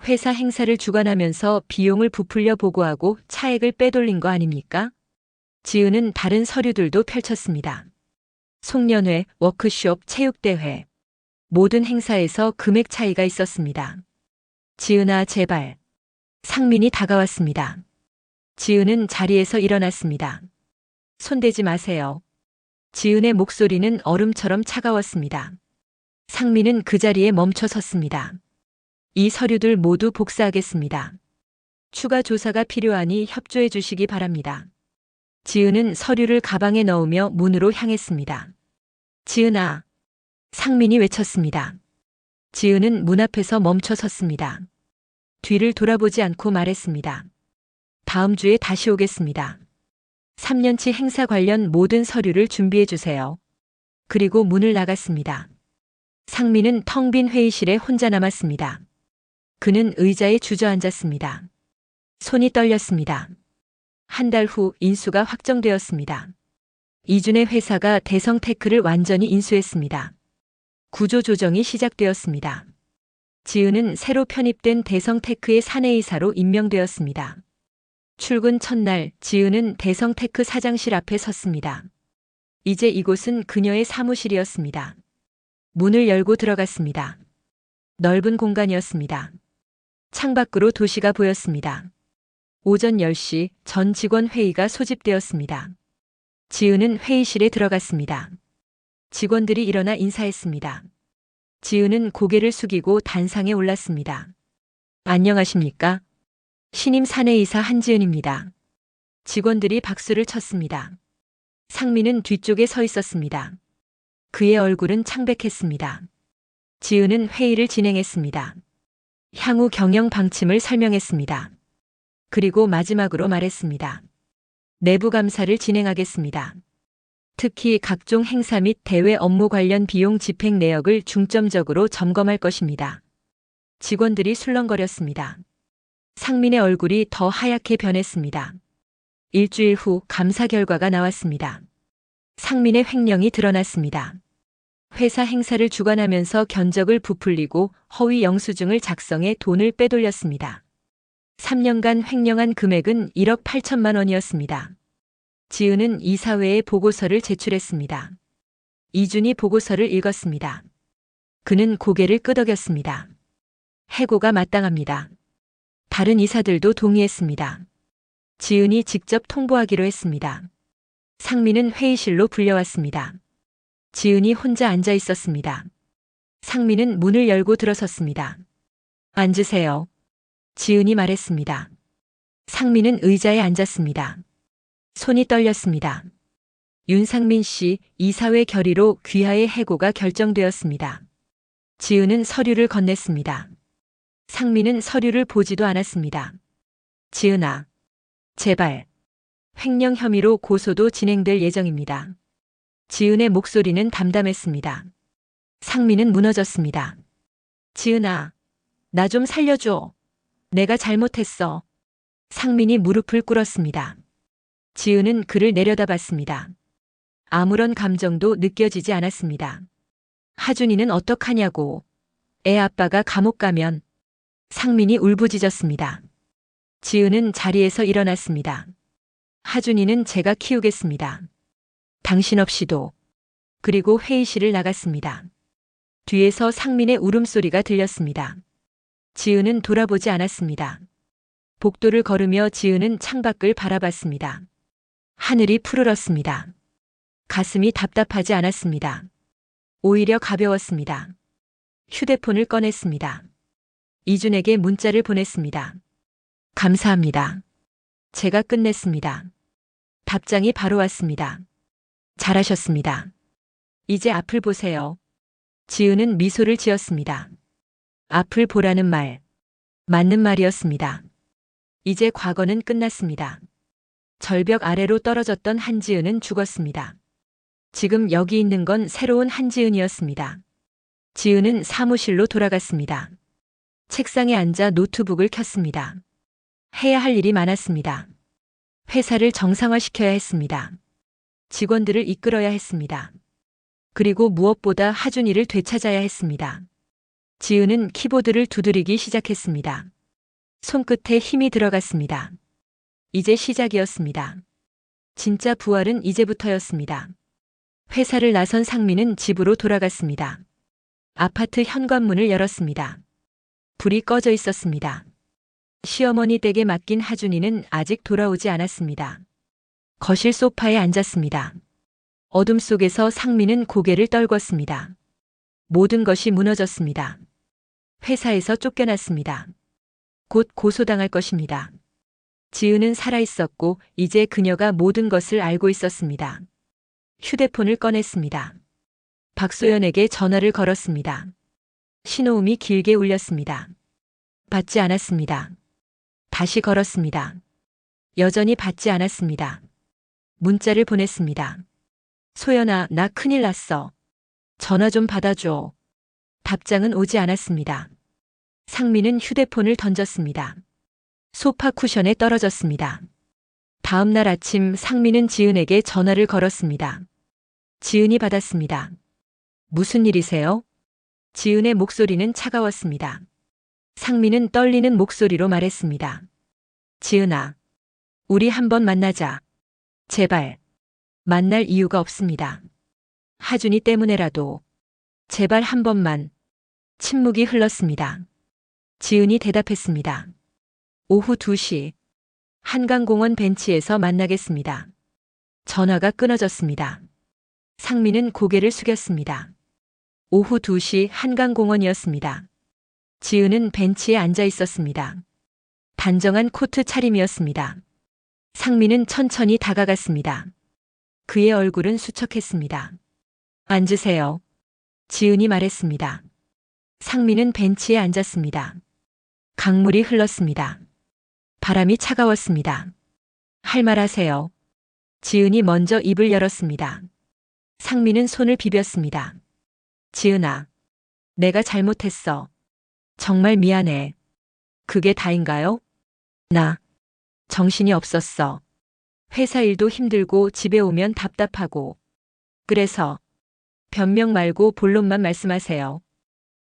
[SPEAKER 1] 회사 행사를 주관하면서 비용을 부풀려 보고하고 차액을 빼돌린 거 아닙니까? 지은은 다른 서류들도 펼쳤습니다. 송년회, 워크숍, 체육대회. 모든 행사에서 금액 차이가 있었습니다. 지은아, 제발. 상민이 다가왔습니다. 지은은 자리에서 일어났습니다. 손대지 마세요. 지은의 목소리는 얼음처럼 차가웠습니다. 상민은 그 자리에 멈춰 섰습니다. 이 서류들 모두 복사하겠습니다. 추가 조사가 필요하니 협조해 주시기 바랍니다. 지은은 서류를 가방에 넣으며 문으로 향했습니다. 지은아. 상민이 외쳤습니다. 지은은 문 앞에서 멈춰 섰습니다. 뒤를 돌아보지 않고 말했습니다. 다음 주에 다시 오겠습니다. 3년치 행사 관련 모든 서류를 준비해 주세요. 그리고 문을 나갔습니다. 상민은 텅 빈 회의실에 혼자 남았습니다. 그는 의자에 주저앉았습니다. 손이 떨렸습니다. 한 달 후 인수가 확정되었습니다. 이준의 회사가 대성테크를 완전히 인수했습니다. 구조조정이 시작되었습니다. 지은은 새로 편입된 대성테크의 사내이사로 임명되었습니다. 출근 첫날 지은은 대성테크 사장실 앞에 섰습니다. 이제 이곳은 그녀의 사무실이었습니다. 문을 열고 들어갔습니다. 넓은 공간이었습니다. 창밖으로 도시가 보였습니다. 오전 10시 전 직원 회의가 소집되었습니다. 지은은 회의실에 들어갔습니다. 직원들이 일어나 인사했습니다. 지은은 고개를 숙이고 단상에 올랐습니다. 안녕하십니까? 신임 사내이사 한지은입니다. 직원들이 박수를 쳤습니다. 상민은 뒤쪽에 서 있었습니다. 그의 얼굴은 창백했습니다. 지은은 회의를 진행했습니다. 향후 경영 방침을 설명했습니다. 그리고 마지막으로 말했습니다. 내부 감사를 진행하겠습니다. 특히 각종 행사 및 대회 업무 관련 비용 집행 내역을 중점적으로 점검할 것입니다. 직원들이 술렁거렸습니다. 상민의 얼굴이 더 하얗게 변했습니다. 일주일 후 감사 결과가 나왔습니다. 상민의 횡령이 드러났습니다. 회사 행사를 주관하면서 견적을 부풀리고 허위 영수증을 작성해 돈을 빼돌렸습니다. 3년간 횡령한 금액은 1억 8천만 원이었습니다. 지은은 이사회에 보고서를 제출했습니다. 이준이 보고서를 읽었습니다. 그는 고개를 끄덕였습니다. 해고가 마땅합니다. 다른 이사들도 동의했습니다. 지은이 직접 통보하기로 했습니다. 상민은 회의실로 불려왔습니다. 지은이 혼자 앉아 있었습니다. 상민은 문을 열고 들어섰습니다. 앉으세요. 지은이 말했습니다. 상민은 의자에 앉았습니다. 손이 떨렸습니다. 윤상민 씨, 이사회 결의로 귀하의 해고가 결정되었습니다. 지은은 서류를 건넸습니다. 상민은 서류를 보지도 않았습니다. 지은아, 제발. 횡령 혐의로 고소도 진행될 예정입니다. 지은의 목소리는 담담했습니다. 상민은 무너졌습니다. 지은아, 나 좀 살려줘. 내가 잘못했어. 상민이 무릎을 꿇었습니다. 지은은 그를 내려다봤습니다. 아무런 감정도 느껴지지 않았습니다. 하준이는 어떡하냐고. 애 아빠가 감옥 가면. 상민이 울부짖었습니다. 지은은 자리에서 일어났습니다. 하준이는 제가 키우겠습니다. 당신 없이도. 그리고 회의실을 나갔습니다. 뒤에서 상민의 울음소리가 들렸습니다. 지은은 돌아보지 않았습니다. 복도를 걸으며 지은은 창밖을 바라봤습니다. 하늘이 푸르렀습니다. 가슴이 답답하지 않았습니다. 오히려 가벼웠습니다. 휴대폰을 꺼냈습니다. 이준에게 문자를 보냈습니다. 감사합니다. 제가 끝냈습니다. 답장이 바로 왔습니다. 잘하셨습니다. 이제 앞을 보세요. 지은은 미소를 지었습니다. 앞을 보라는 말. 맞는 말이었습니다. 이제 과거는 끝났습니다. 절벽 아래로 떨어졌던 한지은은 죽었습니다. 지금 여기 있는 건 새로운 한지은이었습니다. 지은은 사무실로 돌아갔습니다. 책상에 앉아 노트북을 켰습니다. 해야 할 일이 많았습니다. 회사를 정상화시켜야 했습니다. 직원들을 이끌어야 했습니다. 그리고 무엇보다 하준이를 되찾아야 했습니다. 지은은 키보드를 두드리기 시작했습니다. 손끝에 힘이 들어갔습니다. 이제 시작이었습니다. 진짜 부활은 이제부터였습니다. 회사를 나선 상민은 집으로 돌아갔습니다. 아파트 현관문을 열었습니다. 불이 꺼져 있었습니다. 시어머니 댁에 맡긴 하준이는 아직 돌아오지 않았습니다. 거실 소파에 앉았습니다. 어둠 속에서 상민은 고개를 떨궜습니다. 모든 것이 무너졌습니다. 회사에서 쫓겨났습니다. 곧 고소당할 것입니다. 지은은 살아있었고 이제 그녀가 모든 것을 알고 있었습니다. 휴대폰을 꺼냈습니다. 박소연에게 전화를 걸었습니다. 신호음이 길게 울렸습니다. 받지 않았습니다. 다시 걸었습니다. 여전히 받지 않았습니다. 문자를 보냈습니다. 소연아, 나 큰일 났어. 전화 좀 받아줘. 답장은 오지 않았습니다. 상민은 휴대폰을 던졌습니다. 소파 쿠션에 떨어졌습니다. 다음 날 아침 상민은 지은에게 전화를 걸었습니다. 지은이 받았습니다. 무슨 일이세요? 지은의 목소리는 차가웠습니다. 상민은 떨리는 목소리로 말했습니다. 지은아, 우리 한번 만나자. 제발. 만날 이유가 없습니다. 하준이 때문에라도. 제발 한 번만. 침묵이 흘렀습니다. 지은이 대답했습니다. 오후 2시. 한강공원 벤치에서 만나겠습니다. 전화가 끊어졌습니다. 상민은 고개를 숙였습니다. 오후 2시 한강공원이었습니다. 지은은 벤치에 앉아 있었습니다. 단정한 코트 차림이었습니다. 상민은 천천히 다가갔습니다. 그의 얼굴은 수척했습니다. 앉으세요. 지은이 말했습니다. 상민은 벤치에 앉았습니다. 강물이 흘렀습니다. 바람이 차가웠습니다. 할 말 하세요. 지은이 먼저 입을 열었습니다. 상민은 손을 비볐습니다. 지은아, 내가 잘못했어. 정말 미안해. 그게 다인가요? 나 정신이 없었어. 회사 일도 힘들고 집에 오면 답답하고. 그래서 변명 말고 본론만 말씀하세요.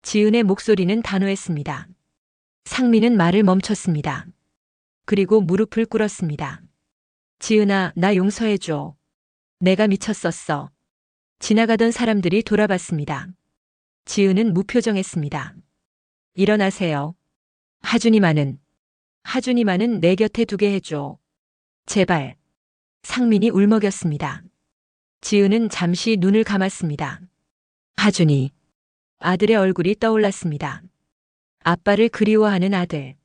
[SPEAKER 1] 지은의 목소리는 단호했습니다. 상민은 말을 멈췄습니다. 그리고 무릎을 꿇었습니다. 지은아, 나 용서해줘. 내가 미쳤었어. 지나가던 사람들이 돌아봤습니다. 지은은 무표정했습니다. 일어나세요. 하준이만은 내 곁에 두게 해줘. 제발. 상민이 울먹였습니다. 지은은 잠시 눈을 감았습니다. 하준이. 아들의 얼굴이 떠올랐습니다. 아빠를 그리워하는 아들.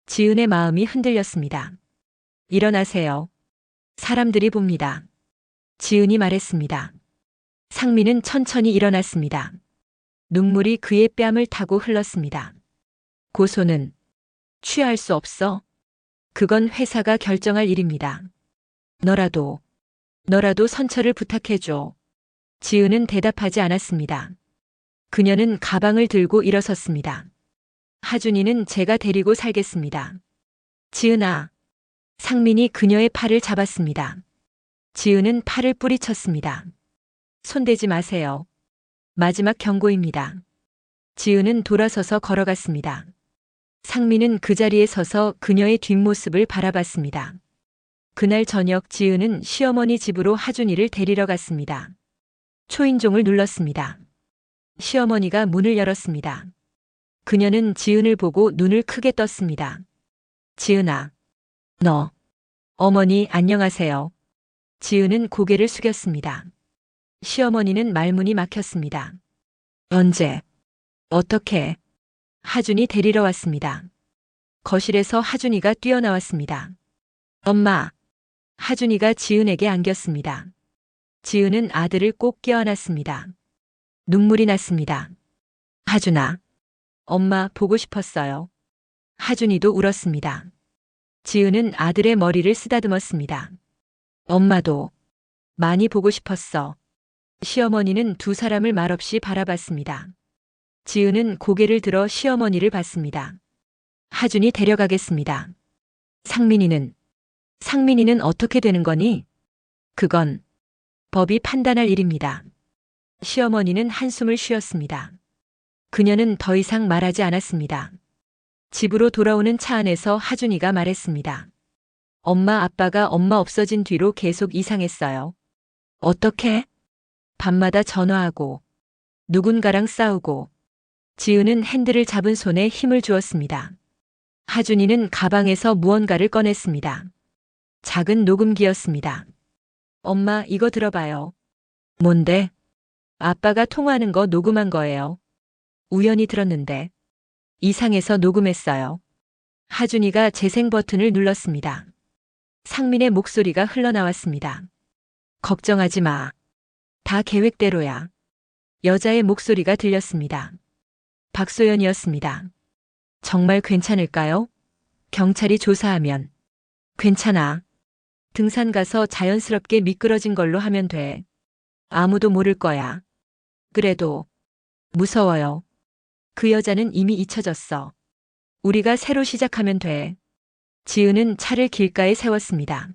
[SPEAKER 1] 지은의 마음이 흔들렸습니다. 일어나세요. 사람들이 봅니다. 지은이 말했습니다. 상민은 천천히 일어났습니다. 눈물이 그의 뺨을 타고 흘렀습니다. 고소는 취할 수 없어. 그건 회사가 결정할 일입니다. 너라도 선처를 부탁해줘. 지은은 대답하지 않았습니다. 그녀는 가방을 들고 일어섰습니다. 하준이는 제가 데리고 살겠습니다. 지은아. 상민이 그녀의 팔을 잡았습니다. 지은은 팔을 뿌리쳤습니다. 손대지 마세요. 마지막 경고입니다. 지은은 돌아서서 걸어갔습니다. 상민은 그 자리에 서서 그녀의 뒷모습을 바라봤습니다. 그날 저녁 지은은 시어머니 집으로 하준이를 데리러 갔습니다. 초인종을 눌렀습니다. 시어머니가 문을 열었습니다. 그녀는 지은을 보고 눈을 크게 떴습니다. 지은아, 너. 어머니 안녕하세요. 지은은 고개를 숙였습니다. 시어머니는 말문이 막혔습니다. 언제? 어떻게? 하준이 데리러 왔습니다. 거실에서 하준이가 뛰어나왔습니다. 엄마. 하준이가 지은에게 안겼습니다. 지은은 아들을 꼭 껴안았습니다. 눈물이 났습니다. 하준아. 엄마 보고 싶었어요. 하준이도 울었습니다. 지은은 아들의 머리를 쓰다듬었습니다. 엄마도 많이 보고 싶었어. 시어머니는 두 사람을 말없이 바라봤습니다. 지은은 고개를 들어 시어머니를 봤습니다. 하준이 데려가겠습니다. 상민이는 어떻게 되는 거니? 그건 법이 판단할 일입니다. 시어머니는 한숨을 쉬었습니다. 그녀는 더 이상 말하지 않았습니다. 집으로 돌아오는 차 안에서 하준이가 말했습니다. 엄마 아빠가 엄마 없어진 뒤로 계속 이상했어요. 어떻게? 밤마다 전화하고 누군가랑 싸우고. 지은은 핸들을 잡은 손에 힘을 주었습니다. 하준이는 가방에서 무언가를 꺼냈습니다. 작은 녹음기였습니다. 엄마, 이거 들어봐요. 뭔데? 아빠가 통화하는 거 녹음한 거예요. 우연히 들었는데. 이상해서 녹음했어요. 하준이가 재생 버튼을 눌렀습니다. 상민의 목소리가 흘러나왔습니다. 걱정하지 마. 다 계획대로야. 여자의 목소리가 들렸습니다. 박소연이었습니다. 정말 괜찮을까요? 경찰이 조사하면. 괜찮아. 등산 가서 자연스럽게 미끄러진 걸로 하면 돼. 아무도 모를 거야. 그래도 무서워요. 그 여자는 이미 잊혀졌어. 우리가 새로 시작하면 돼. 지은은 차를 길가에 세웠습니다.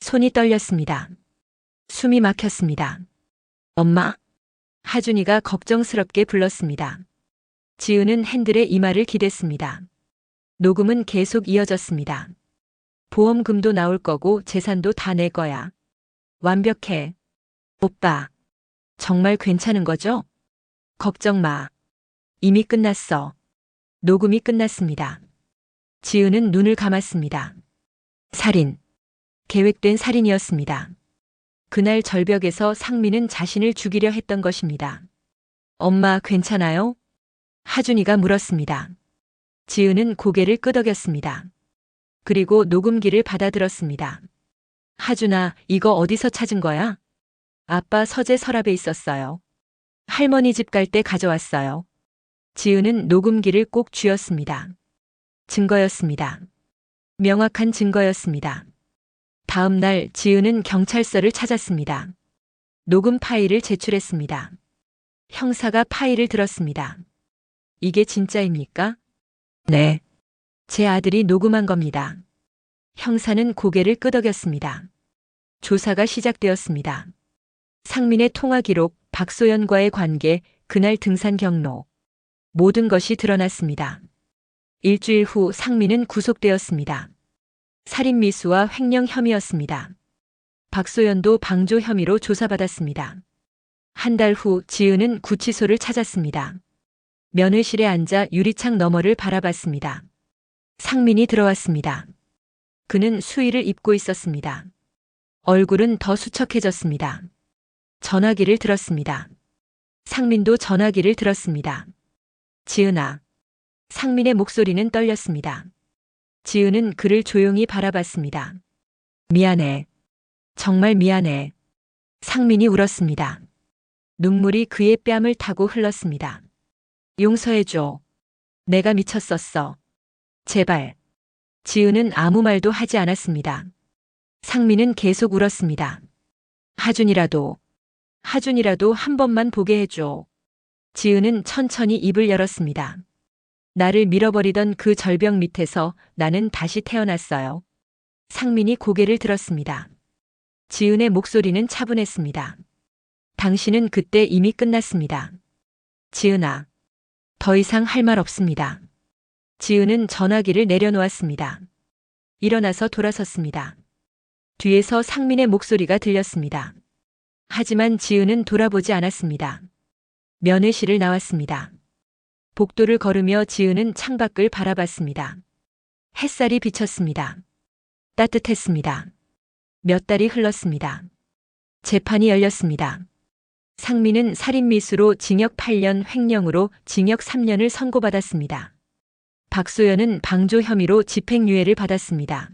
[SPEAKER 1] 손이 떨렸습니다. 숨이 막혔습니다. 엄마? 하준이가 걱정스럽게 불렀습니다. 지은은 핸들에 이마를 기댔습니다. 녹음은 계속 이어졌습니다. 보험금도 나올 거고 재산도 다 낼 거야. 완벽해. 오빠, 정말 괜찮은 거죠? 걱정 마. 이미 끝났어. 녹음이 끝났습니다. 지은은 눈을 감았습니다. 살인. 계획된 살인이었습니다. 그날 절벽에서 상민은 자신을 죽이려 했던 것입니다. 엄마 괜찮아요? 하준이가 물었습니다. 지은은 고개를 끄덕였습니다. 그리고 녹음기를 받아들었습니다. 하준아, 이거 어디서 찾은 거야? 아빠 서재 서랍에 있었어요. 할머니 집 갈 때 가져왔어요. 지은은 녹음기를 꼭 쥐었습니다. 증거였습니다. 명확한 증거였습니다. 다음 날 지은은 경찰서를 찾았습니다. 녹음 파일을 제출했습니다. 형사가 파일을 들었습니다. 이게 진짜입니까? 네. 제 아들이 녹음한 겁니다. 형사는 고개를 끄덕였습니다. 조사가 시작되었습니다. 상민의 통화 기록, 박소연과의 관계, 그날 등산 경로. 모든 것이 드러났습니다. 일주일 후 상민은 구속되었습니다. 살인 미수와 횡령 혐의였습니다. 박소연도 방조 혐의로 조사받았습니다. 한 달 후 지은은 구치소를 찾았습니다. 면회실에 앉아 유리창 너머를 바라봤습니다. 상민이 들어왔습니다. 그는 수의를 입고 있었습니다. 얼굴은 더 수척해졌습니다. 전화기를 들었습니다. 상민도 전화기를 들었습니다. 지은아. 상민의 목소리는 떨렸습니다. 지은은 그를 조용히 바라봤습니다. 미안해. 정말 미안해. 상민이 울었습니다. 눈물이 그의 뺨을 타고 흘렀습니다. 용서해줘. 내가 미쳤었어. 제발. 지은은 아무 말도 하지 않았습니다. 상민은 계속 울었습니다. 하준이라도 한 번만 보게 해줘. 지은은 천천히 입을 열었습니다. 나를 밀어버리던 그 절벽 밑에서 나는 다시 태어났어요. 상민이 고개를 들었습니다. 지은의 목소리는 차분했습니다. 당신은 그때 이미 끝났습니다. 지은아. 더 이상 할 말 없습니다. 지은은 전화기를 내려놓았습니다. 일어나서 돌아섰습니다. 뒤에서 상민의 목소리가 들렸습니다. 하지만 지은은 돌아보지 않았습니다. 면회실을 나왔습니다. 복도를 걸으며 지은은 창밖을 바라봤습니다. 햇살이 비쳤습니다. 따뜻했습니다. 몇 달이 흘렀습니다. 재판이 열렸습니다. 상민은 살인미수로 징역 8년, 횡령으로 징역 3년을 선고받았습니다. 박소연은 방조 혐의로 집행유예를 받았습니다.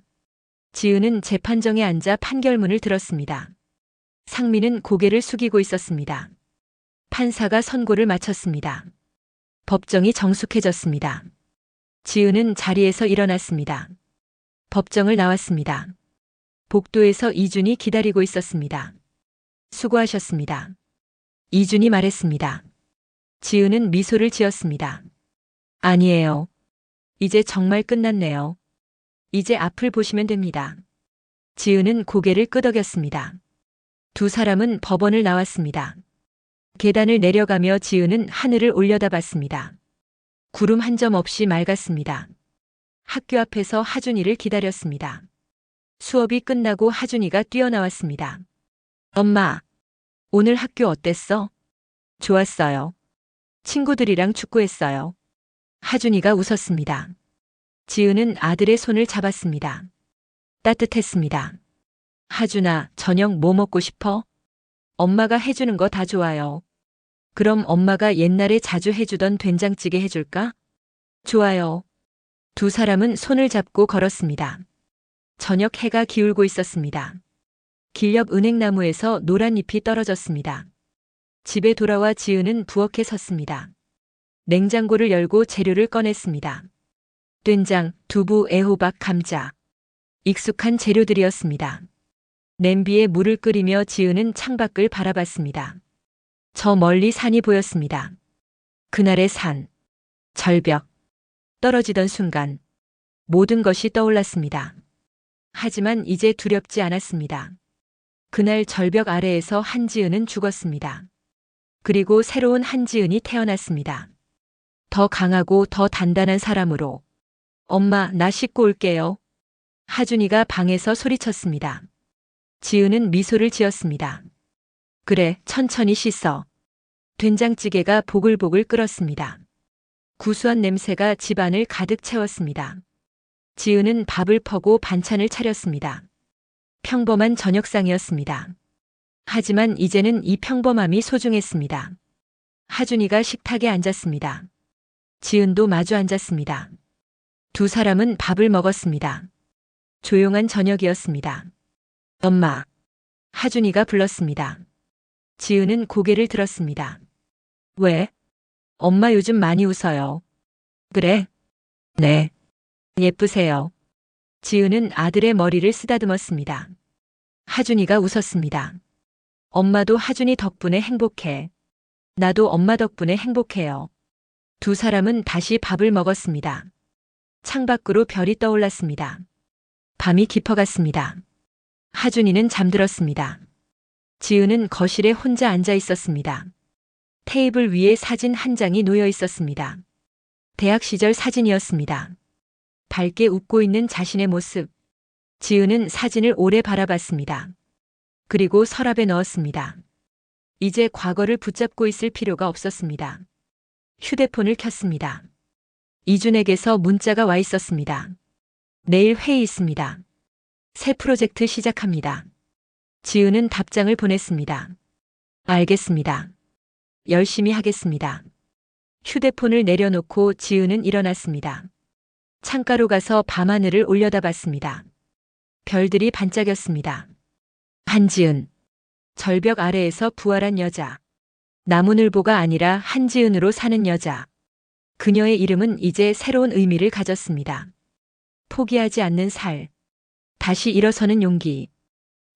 [SPEAKER 1] 지은은 재판정에 앉아 판결문을 들었습니다. 상민은 고개를 숙이고 있었습니다. 판사가 선고를 마쳤습니다. 법정이 정숙해졌습니다. 지은은 자리에서 일어났습니다. 법정을 나왔습니다. 복도에서 이준이 기다리고 있었습니다. 수고하셨습니다. 이준이 말했습니다. 지은은 미소를 지었습니다. 아니에요. 이제 정말 끝났네요. 이제 앞을 보시면 됩니다. 지은은 고개를 끄덕였습니다. 두 사람은 법원을 나왔습니다. 계단을 내려가며 지은은 하늘을 올려다봤습니다. 구름 한 점 없이 맑았습니다. 학교 앞에서 하준이를 기다렸습니다. 수업이 끝나고 하준이가 뛰어나왔습니다. 엄마, 오늘 학교 어땠어? 좋았어요. 친구들이랑 축구했어요. 하준이가 웃었습니다. 지은은 아들의 손을 잡았습니다. 따뜻했습니다. 하준아, 저녁 뭐 먹고 싶어? 엄마가 해주는 거 다 좋아요. 그럼 엄마가 옛날에 자주 해주던 된장찌개 해줄까? 좋아요. 두 사람은 손을 잡고 걸었습니다. 저녁 해가 기울고 있었습니다. 길 옆 은행나무에서 노란 잎이 떨어졌습니다. 집에 돌아와 지은은 부엌에 섰습니다. 냉장고를 열고 재료를 꺼냈습니다. 된장, 두부, 애호박, 감자. 익숙한 재료들이었습니다. 냄비에 물을 끓이며 지은은 창밖을 바라봤습니다. 저 멀리 산이 보였습니다. 그날의 산, 절벽, 떨어지던 순간 모든 것이 떠올랐습니다. 하지만 이제 두렵지 않았습니다. 그날 절벽 아래에서 한지은은 죽었습니다. 그리고 새로운 한지은이 태어났습니다. 더 강하고 더 단단한 사람으로. 엄마, 나 씻고 올게요. 하준이가 방에서 소리쳤습니다. 지은은 미소를 지었습니다. 그래, 천천히 씻어. 된장찌개가 보글보글 끓었습니다. 구수한 냄새가 집안을 가득 채웠습니다. 지은은 밥을 퍼고 반찬을 차렸습니다. 평범한 저녁상이었습니다. 하지만 이제는 이 평범함이 소중했습니다. 하준이가 식탁에 앉았습니다. 지은도 마주 앉았습니다. 두 사람은 밥을 먹었습니다. 조용한 저녁이었습니다. 엄마. 하준이가 불렀습니다. 지은은 고개를 들었습니다. 왜? 엄마 요즘 많이 웃어요. 그래? 네. 예쁘세요. 지은은 아들의 머리를 쓰다듬었습니다. 하준이가 웃었습니다. 엄마도 하준이 덕분에 행복해. 나도 엄마 덕분에 행복해요. 두 사람은 다시 밥을 먹었습니다. 창밖으로 별이 떠올랐습니다. 밤이 깊어갔습니다. 하준이는 잠들었습니다. 지은은 거실에 혼자 앉아 있었습니다. 테이블 위에 사진 한 장이 놓여 있었습니다. 대학 시절 사진이었습니다. 밝게 웃고 있는 자신의 모습. 지은은 사진을 오래 바라봤습니다. 그리고 서랍에 넣었습니다. 이제 과거를 붙잡고 있을 필요가 없었습니다. 휴대폰을 켰습니다. 이준에게서 문자가 와 있었습니다. 내일 회의 있습니다. 새 프로젝트 시작합니다. 지은은 답장을 보냈습니다. 알겠습니다. 열심히 하겠습니다. 휴대폰을 내려놓고 지은은 일어났습니다. 창가로 가서 밤하늘을 올려다봤습니다. 별들이 반짝였습니다. 한지은. 절벽 아래에서 부활한 여자. 나무늘보가 아니라 한지은으로 사는 여자. 그녀의 이름은 이제 새로운 의미를 가졌습니다. 포기하지 않는 살. 다시 일어서는 용기.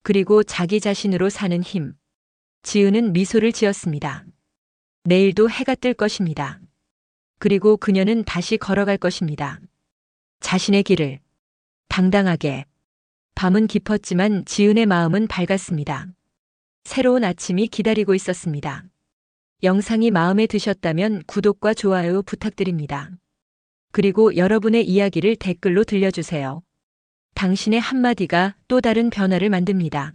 [SPEAKER 1] 그리고 자기 자신으로 사는 힘. 지은은 미소를 지었습니다. 내일도 해가 뜰 것입니다. 그리고 그녀는 다시 걸어갈 것입니다. 자신의 길을. 당당하게. 밤은 깊었지만 지은의 마음은 밝았습니다. 새로운 아침이 기다리고 있었습니다. 영상이 마음에 드셨다면 구독과 좋아요 부탁드립니다. 그리고 여러분의 이야기를 댓글로 들려주세요. 당신의 한마디가 또 다른 변화를 만듭니다.